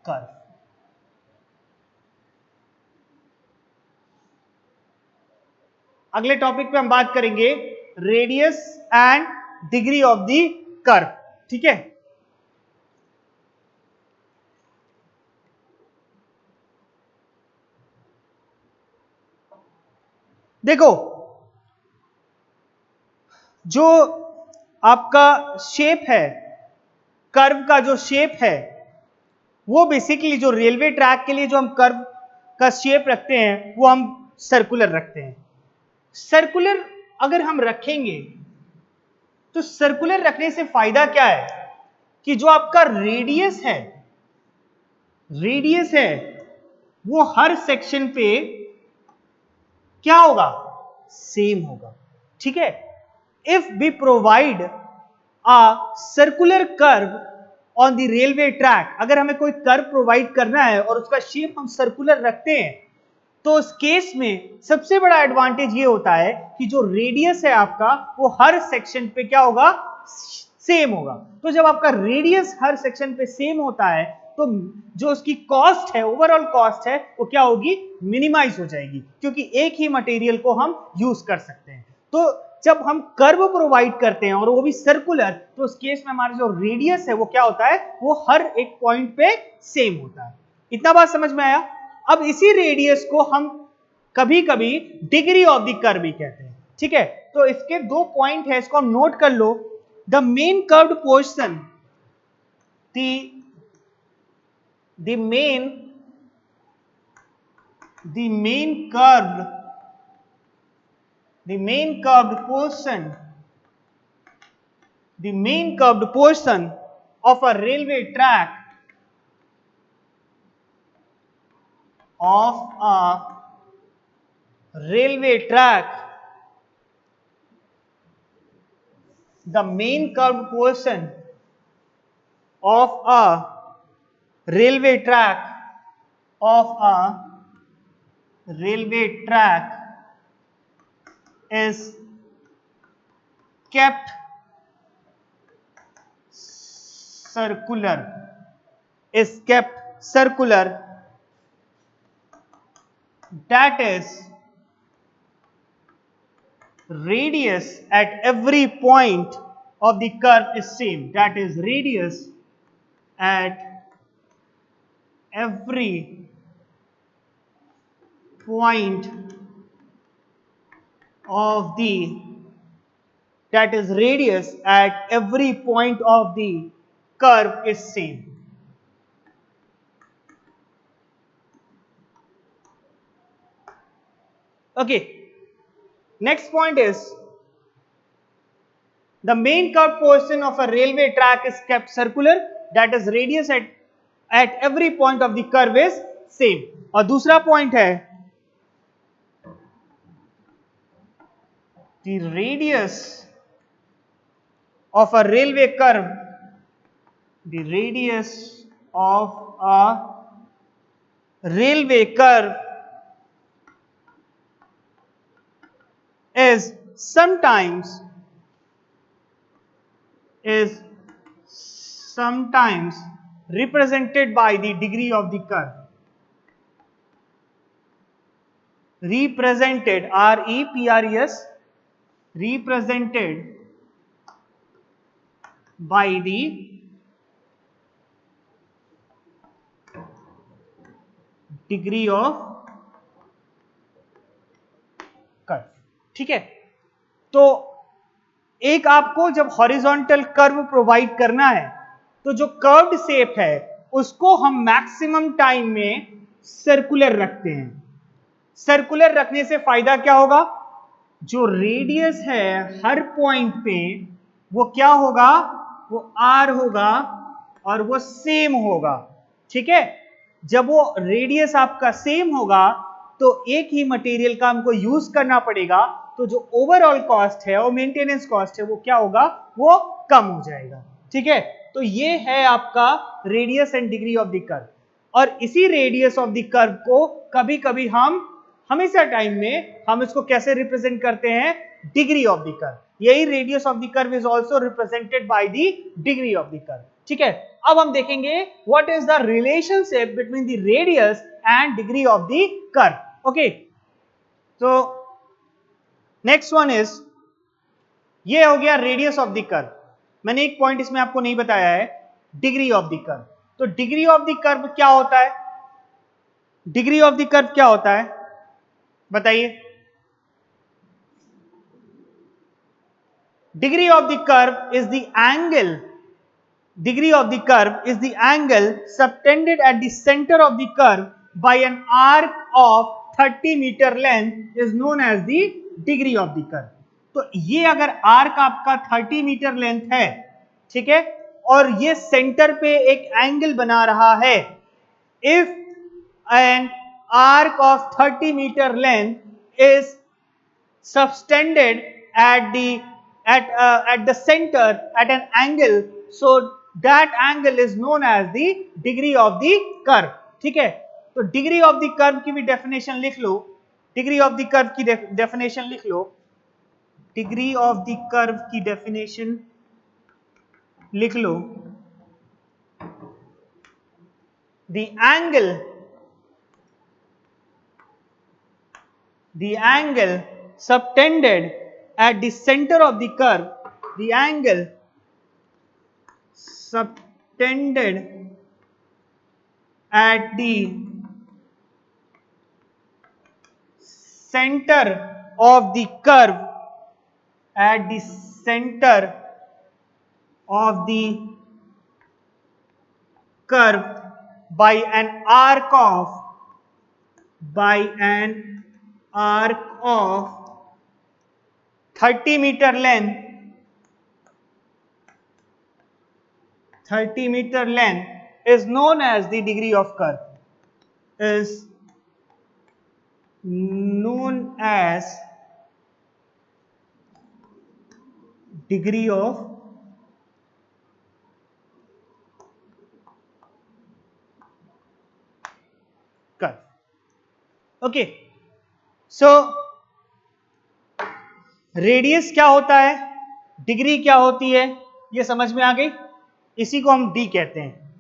A: curve. अगले टॉपिक पे हम बात करेंगे radius and degree of the curve, ठीक है। देखो जो आपका शेप है, कर्व का जो शेप है वो बेसिकली जो रेलवे ट्रैक के लिए जो हम कर्व का शेप रखते हैं वो हम सर्कुलर रखते हैं। सर्कुलर अगर हम रखेंगे तो सर्कुलर रखने से फायदा क्या है कि जो आपका रेडियस है वो हर सेक्शन पे क्या होगा, सेम होगा, ठीक है। If we provide a circular curve on the railway track, अगर हमें कोई कर्व प्रोवाइड करना है और उसका शेप हम सर्कुलर रखते हैं तो उस केस में सबसे बड़ा एडवांटेज ये होता है कि जो रेडियस है आपका वो हर सेक्शन पे क्या होगा, सेम होगा। तो जब आपका रेडियस हर सेक्शन पे सेम होता है तो जो उसकी कॉस्ट है, ओवरऑल कॉस्ट है, वो क्या होगी, मिनिमाइज हो जाएगी, क्योंकि एक ही मटेरियल को हम यूज कर सकते हैं। तो जब हम कर्व प्रोवाइड करते हैं और वो भी सर्कुलर, तो उस केस में हमारा जो रेडियस है वो क्या होता है, वो हर एक पॉइंट पे सेम होता है। इतना बात समझ में आया। अब इसी रेडियस को हम कभी कभी डिग्री ऑफ द कर्व भी कहते हैं, ठीक है। तो इसके दो पॉइंट है, इसको हम नोट कर लो। The main curved portion, the main curved, the main curved portion, the main curved portion of a railway track, of a railway track, the main curved portion of a railway track, of a railway track is kept circular, is kept circular, that is radius at every point of the curve is same, that is radius at every point of the, that is radius at every point of the curve is same. Okay, next point is The main curved portion of a railway track is kept circular, that is radius at every point of the curve is same. और दूसरा point है the radius of a railway curve, the radius of a railway curve is sometimes represented by the degree of the curve. Represented, R-E-P-R-E-S, represented by the degree of curve. ठीक है, तो एक आपको जब horizontal curve provide करना है तो जो कर्व्ड शेप है उसको हम मैक्सिमम टाइम में सर्कुलर रखते हैं. सर्कुलर रखने से फायदा क्या होगा, जो रेडियस है हर पॉइंट पे वो क्या होगा, वो r होगा और वो सेम होगा. ठीक है, जब वो रेडियस आपका सेम होगा तो एक ही मटेरियल का हमको यूज करना पड़ेगा, तो जो ओवरऑल कॉस्ट है और मेंटेनेंस कॉस्ट है वो क्या होगा, वो कम हो जाएगा. ठीक है, तो ये है आपका radius and degree of the curve. और इसी रेडियस ऑफ द कर्व को कभी कभी हम हमेशा टाइम में हम इसको कैसे रिप्रेजेंट करते हैं, डिग्री ऑफ द कर्व. यही radius of the curve is also represented by the degree of the curve. ठीक है, अब हम देखेंगे what is the relationship between the radius and degree of the curve. Okay, तो next one is, ये हो गया रेडियस ऑफ द कर्व. मैंने एक पॉइंट इसमें आपको नहीं बताया है, डिग्री ऑफ द कर्व. तो डिग्री ऑफ द कर्व क्या होता है, डिग्री ऑफ द कर्व क्या होता है बताइए. Degree of the curve is the angle, degree of the curve is the angle subtended at the center of the curve by an arc of 30 meter length is known as the degree of the curve. तो ये अगर arc आपका 30 metre length है, ठीक है, और ये centre पे एक एंगल बना रहा है, if an arc of 30 meter length is subtended at the center at an angle, so that angle is known as the degree of the curve. ठीक है, तो डिग्री ऑफ द कर्व की भी डेफिनेशन लिख लो, degree of the curve की definition लिख लो, degree of the curve की definition लिख लो. the angle subtended at the center of the curve, the angle subtended at the center of the curve, at the center of the curve by an arc of 30 meter length, 30 meter length is known as the degree of curve, is known as degree of curve. Okay, so radius क्या होता है, degree क्या होती है, ये समझ में आ गई. इसी को हम डी कहते हैं.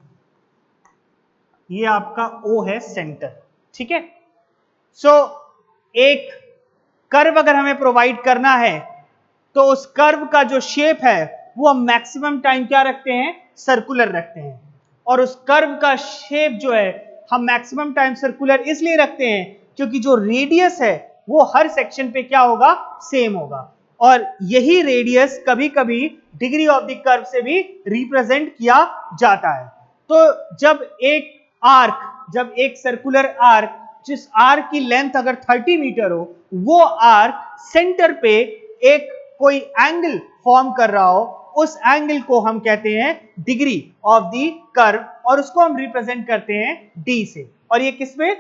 A: ये आपका ओ है सेंटर. ठीक है, सो एक कर्व अगर हमें प्रोवाइड करना है तो उस कर्व का जो शेप है वो हम मैक्सिमम टाइम क्या रखते हैं, सर्कुलर रखते हैं. और उस कर्व का शेप जो है हम मैक्सिमम टाइम सर्कुलर इसलिए रखते हैं क्योंकि जो रेडियस है वो हर सेक्शन पे क्या होगा, सेम होगा. और यही रेडियस कभी कभी डिग्री ऑफ द कर्व से भी रिप्रेजेंट किया जाता है. तो जब एक सर्कुलर आर्क, जिस आर्क की लेंथ अगर 30 मीटर हो, वो आर्क सेंटर पे एक कोई एंगल फॉर्म कर रहा हो, उस एंगल को हम कहते हैं डिग्री ऑफ द कर्व, और उसको हम रिप्रेजेंट करते हैं डी से। और ये किस पे?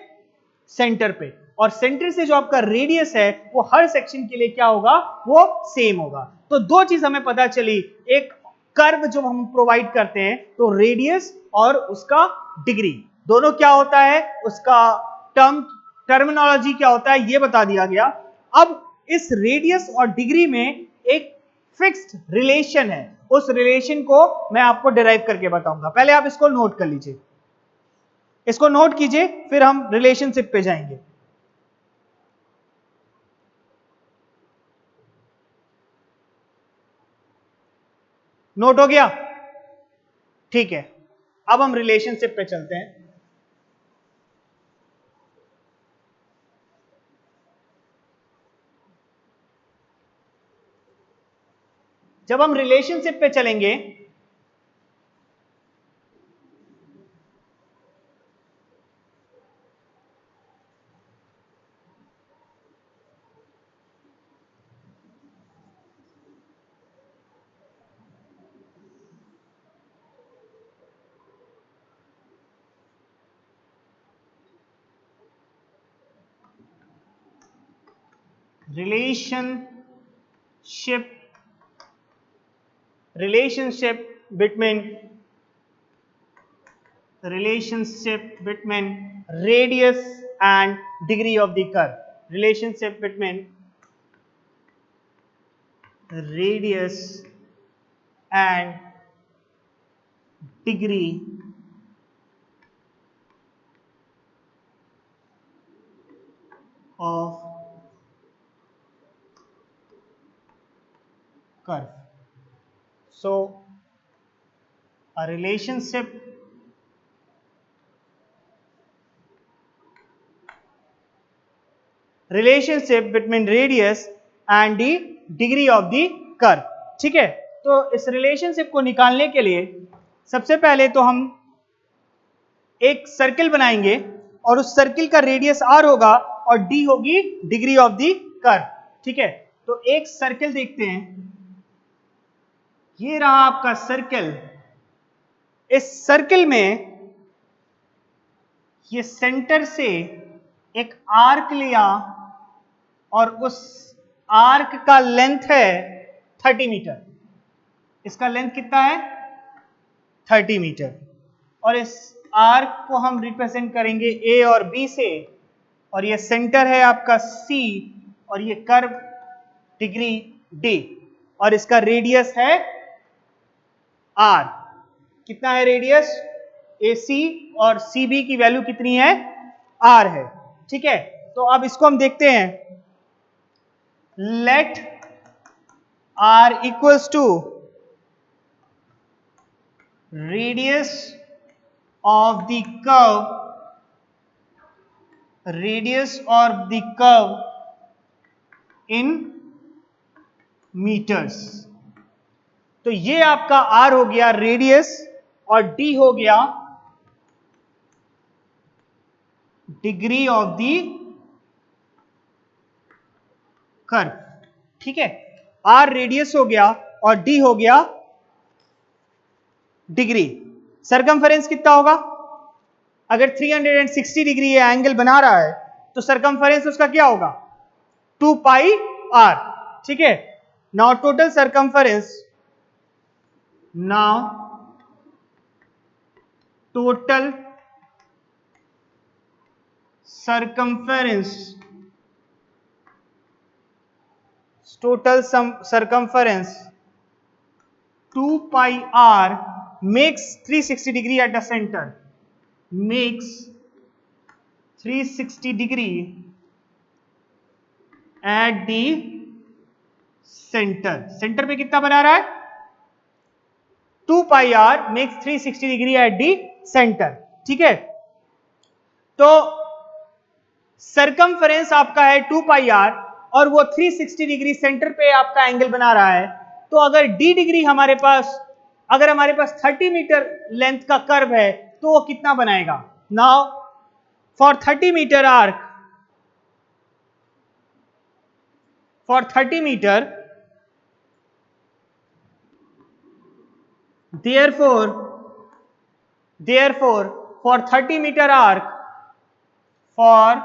A: सेंटर पे। और सेंटर से जो आपका रेडियस है वो हर सेक्शन के लिए क्या होगा? वो सेम होगा। तो दो चीज हमें पता चली, एक कर्व जो हम प्रोवाइड करते हैं तो रेडियस और उसका डिग्री दोनों क्या होता है, उसका टर्मिनोलॉजी क्या होता है ये बता दिया गया। अब इस रेडियस और डिग्री में एक फिक्स्ड रिलेशन है, उस रिलेशन को मैं आपको डिराइव करके बताऊंगा। पहले आप इसको नोट कर लीजिए, इसको नोट कीजिए, फिर हम रिलेशनशिप पे जाएंगे। नोट हो गया? ठीक है, अब हम रिलेशनशिप पे चलते हैं। जब हम रिलेशनशिप पे चलेंगे relationship between radius and degree of the curve, relationship between radius and degree of curve. So a relationship between radius and the degree of the curve। ठीक है, तो इस रिलेशनशिप को निकालने के लिए सबसे पहले तो हम एक सर्किल बनाएंगे और उस सर्किल का रेडियस r होगा और d होगी डिग्री ऑफ द कर्व। ठीक है, तो एक सर्किल देखते हैं, ये रहा आपका सर्किल। इस सर्किल में ये सेंटर से एक आर्क लिया और उस आर्क का लेंथ है 30 मीटर। इसका लेंथ कितना है? 30 मीटर। और इस आर्क को हम रिप्रेजेंट करेंगे ए और बी से, और ये सेंटर है आपका सी, और ये कर्व डिग्री डी, और इसका रेडियस है आर। कितना है रेडियस? ए सी और सी बी की वैल्यू कितनी है? आर है। ठीक है, तो अब इसको हम देखते हैं। Let R equals to radius of the curve in meters। तो ये आपका r हो गया रेडियस और d हो गया डिग्री ऑफ द कर्व। ठीक है, r रेडियस हो गया और d हो गया डिग्री। सरकमफेरेंस कितना होगा? अगर 360 डिग्री ये एंगल बना रहा है तो सरकमफेरेंस उसका क्या होगा? 2 पाई r। ठीक है, now total circumference, total circumference 2 pi r makes 360 degree at the center, makes 360 degree at the center पे कितना बना रहा है? 2 pi r makes 360 degree at the center। ठीक है, तो सरकमफेरेंस आपका है 2 pi r और वो 360 डिग्री सेंटर पे आपका एंगल बना रहा है। तो अगर d डिग्री हमारे पास, अगर हमारे पास 30 मीटर लेंथ का कर्व है तो वो कितना बनाएगा? Now for 30 metre arc, for 30 meter therefore for 30 meter arc, for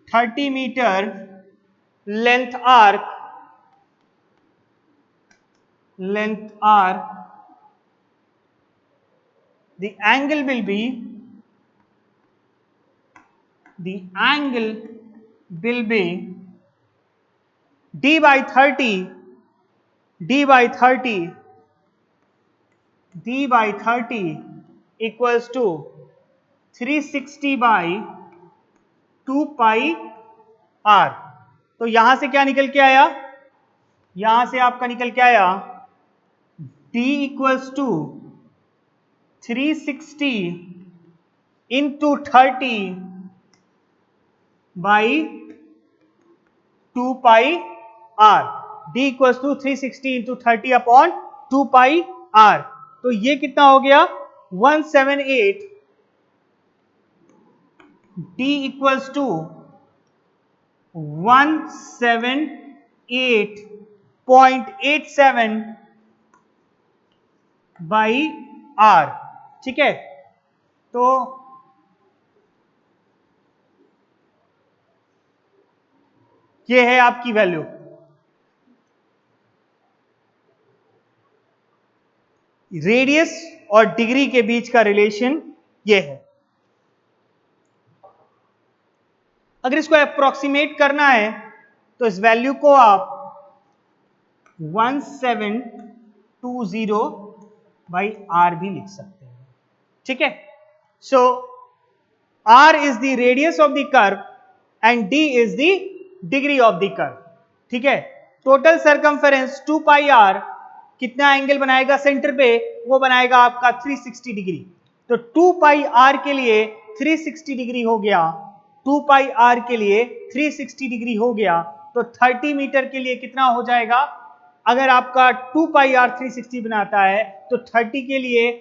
A: 30 meter length arc, the angle will be d by 30 equals to 360 by 2 pi r. तो यहां से क्या निकल के आया, यहां से आपका निकल के आया d equals to 360 into 30 by 2 pi r. d equals to 360 into 30 upon 2 pi r. तो ये कितना हो गया 178. d equals to 178.87 by r. ठीक है, तो ये है आपकी वैल्यू. रेडियस और डिग्री के बीच का रिलेशन ये है. अगर इसको अप्रोक्सीमेट करना है तो इस वैल्यू को आप 1720 बाई आर भी लिख सकते हैं. ठीक है, so R is the radius of the curve and D is the degree of the curve. ठीक है, टोटल सरकमफेरेंस 2 पाई आर कितना एंगल बनाएगा सेंटर पे, वो बनाएगा आपका 360 डिग्री. तो 2 पाई आर के लिए 360 डिग्री हो गया, 2 पाई आर के लिए 360 डिग्री हो गया. तो 30 मीटर के लिए कितना हो जाएगा, अगर आपका 2 पाई आर 360 बनाता है तो 30 के लिए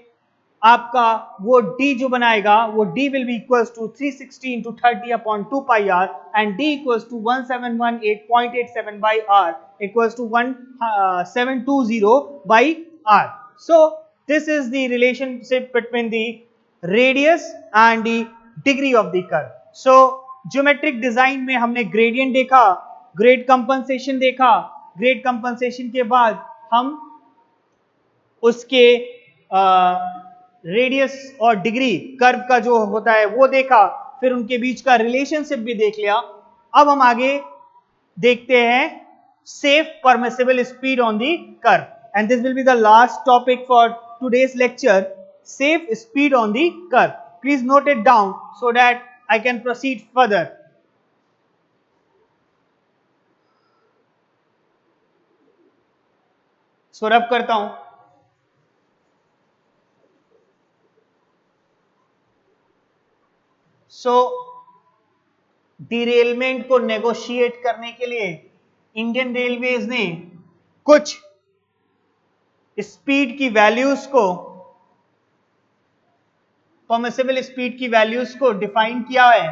A: आपका वो d जो बनाएगा वो d will be equals to 360 into 30 upon 2 pi r and d equals to 1718.87 by r equals to 1720 by r. So this is the relationship between the radius and the degree of the curve. So geometric design में हमने gradient देखा, grade compensation देखा, grade compensation के बाद हम उसके radius और degree curve का जो होता है वो देखा, फिर उनके बीच का रिलेशनशिप भी देख लिया. अब हम आगे देखते हैं safe permissible speed on the curve and this will be the last topic for today's lecture, safe speed on the curve. Please note it down so that I can proceed further. So rub करता हूं. सो derailment को negotiate करने के लिए Indian railways ने कुछ speed की values को, परमिसिबल स्पीड की वैल्यूज को डिफाइन किया है,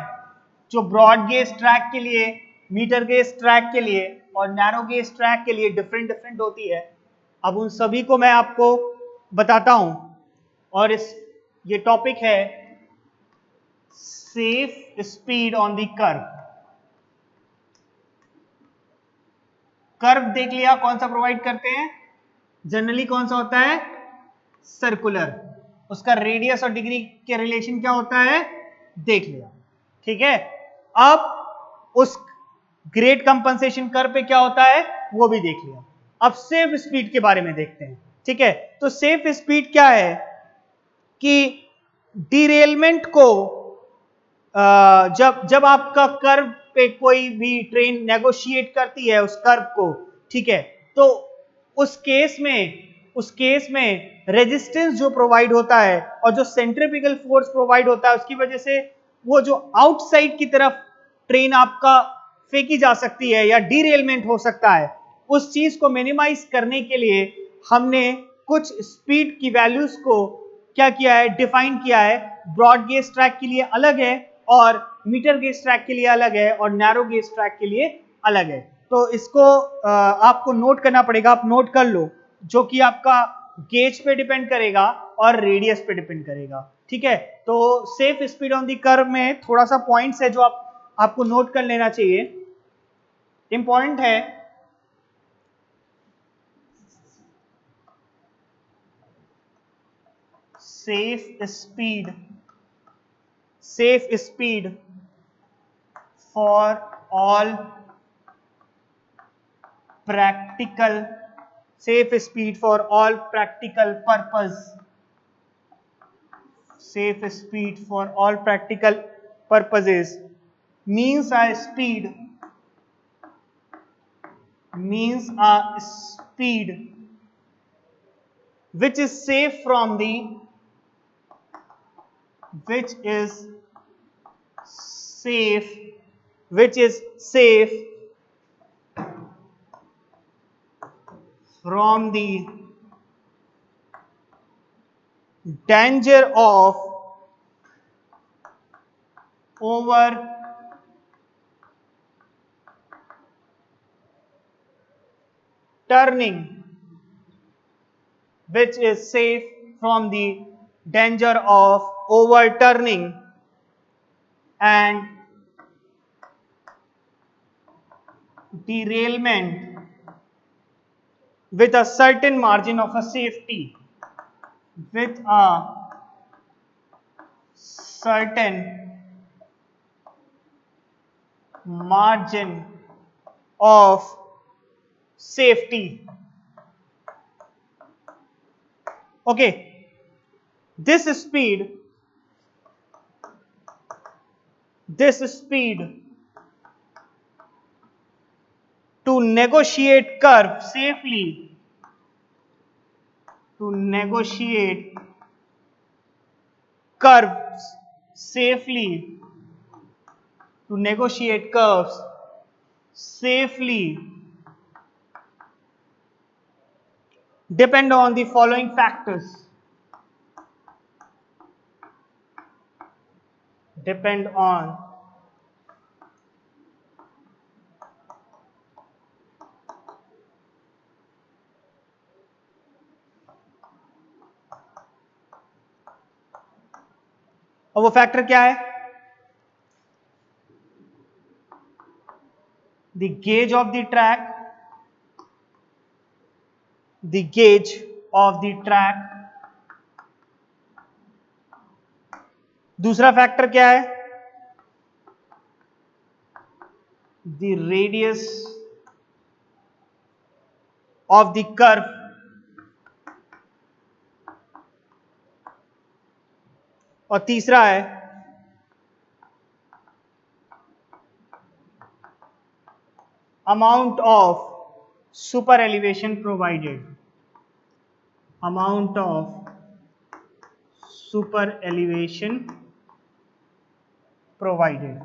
A: जो ब्रॉड गेज ट्रैक के लिए, मीटर गेज ट्रैक के लिए और नैरो गेज ट्रैक के लिए डिफरेंट होती है. अब उन सभी को मैं आपको बताता हूं और ये टॉपिक है safe speed on the curve. Curve देख लिया कौन सा प्रोवाइड करते हैं, जनरली कौन सा होता है, सर्कुलर. उसका रेडियस और डिग्री के रिलेशन क्या होता है देख लिया. ठीक है, अब उस ग्रेड कंपनसेशन कर्व पे क्या होता है वो भी देख लिया. अब सेफ स्पीड के बारे में देखते हैं. ठीक है, तो सेफ स्पीड क्या है कि डिरेलमेंट को जब आपका कर्व पे कोई भी ट्रेन नेगोशिएट करती है उस कर्व को, ठीक है, तो उस केस में रेजिस्टेंस जो प्रोवाइड होता है और जो सेंट्रीफ्यूगल फोर्स प्रोवाइड होता है उसकी वजह से वो जो आउटसाइड की तरफ ट्रेन आपका फेंकी जा सकती है या डीरेलमेंट हो सकता है, उस चीज को मिनिमाइज करने के लिए हमने कुछ स्पीड की वैल्यूज को क्या किया है, डिफाइन किया है. ब्रॉड गेज ट्रैक के लिए अलग है और मीटर गेज ट्रैक के लिए अलग है और नैरो गेज ट्रैक के लिए अलग है. तो इसको आपको नोट करना पड़ेगा, आप नोट कर लो, जो कि आपका गेज पे डिपेंड करेगा और रेडियस पे डिपेंड करेगा, ठीक है। तो safe speed on the curve में थोड़ा सा पॉइंट्स है जो आपको नोट कर लेना चाहिए, इंपॉर्टेंट है। safe speed for all practical safe speed for all practical purpose safe speed for all practical purposes means a speed which is safe from the which is safe which is safe from the danger of overturning, which is safe from the danger of overturning and derailment with a certain margin of a safety, with a certain margin of safety. Okay, this speed to negotiate curve safely, to negotiate curves safely, to negotiate curves safely depend on the following factors. Depend on और वो factor क्या है? The gauge of the track, the gauge of the track. दूसरा factor क्या है? The radius of the curve. और तीसरा है amount of super elevation provided. Amount of super elevation provided.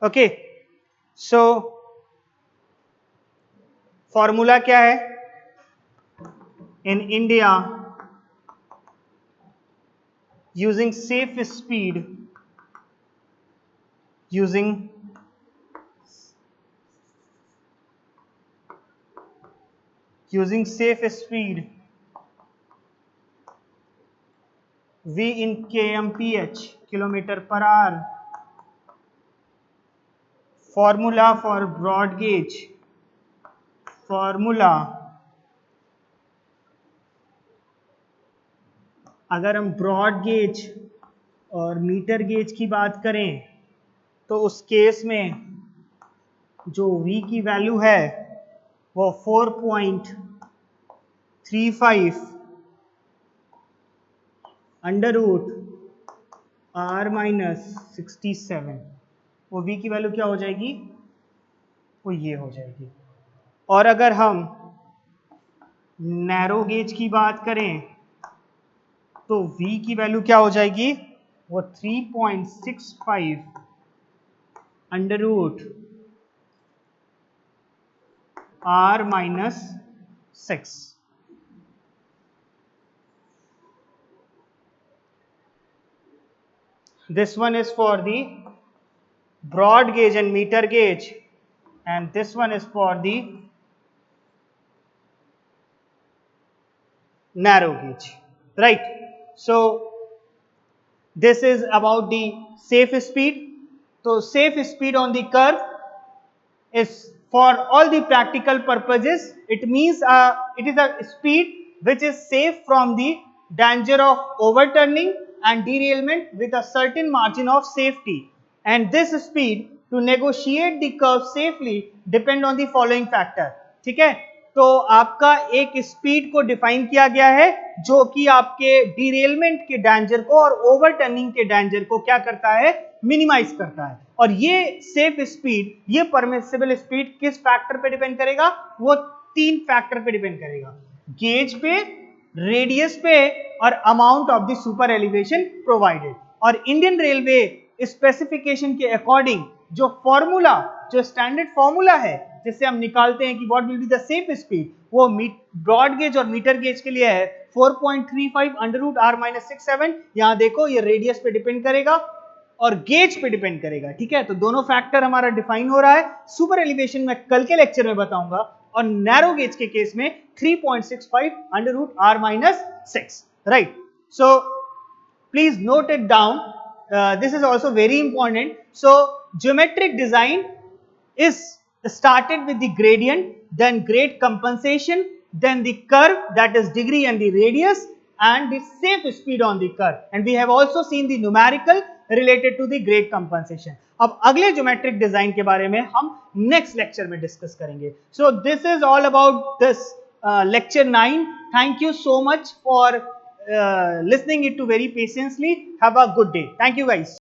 A: Okay, so formula क्या है? In India, using safe speed, using safe speed, V in kmph, kilometer per hour. Formula for broad gauge, formula अगर हम broad gauge और metre gauge की बात करें तो उस केस में जो V की वैल्यू है वो 4.35 अंडर रूट R माइनस 67, वो V की वैल्यू क्या हो जाएगी? वो ये हो जाएगी। और अगर हम नैरो गेज की बात करें तो V की वैल्यू क्या हो जाएगी? वो 3.65 under root R minus 6. This one is for the broad gauge and meter gauge, and this one is for the narrow gauge, right? So this is about the safe speed. So safe speed on the curve is for all the practical purposes. It means it is a speed which is safe from the danger of overturning and derailment with a certain margin of safety. And this speed to negotiate the curve safely depend on the following factor. ठीक है, तो आपका एक speed को define किया गया है जो कि आपके डिरेलमेंट के डेंजर को और ओवरटर्निंग के डेंजर को क्या करता है, मिनिमाइज करता है। और ये सेफ स्पीड, ये परमिसिबल स्पीड किस फैक्टर पे डिपेंड करेगा, वो 3 फैक्टर पे डिपेंड करेगा, गेज पे, रेडियस पे और amount of the super elevation provided. और इंडियन रेलवे स्पेसिफिकेशन के अकॉर्डिंग जो फॉर्मूला, जो स्टैंडर्ड फॉर्मूला है जिससे हम निकालते हैं कि what will be the safe speed, वो ब्रॉड गेज और मीटर गेज के लिए है 4.35 अंडर रूट r - 67। यहां देखो ये रेडियस पे डिपेंड करेगा और गेज पे डिपेंड करेगा, ठीक है। तो दोनों फैक्टर हमारा डिफाइन हो रहा है। सुपर एलिवेशन में कल के लेक्चर में बताऊंगा और नैरो गेज के केस में 3.65 under root r - 6, right. So please note it down, this is also very important. So geometric design is started with the gradient, then grade compensation, then the curve, that is degree and the radius, and the safe speed on the curve. And we have also seen the numerical related to the grade compensation. अब अगले geometric design के बारे में हम next lecture में discuss करेंगे. So this is all about this lecture 9. Thank you so much for listening it to very patiently. Have a good day. Thank you guys.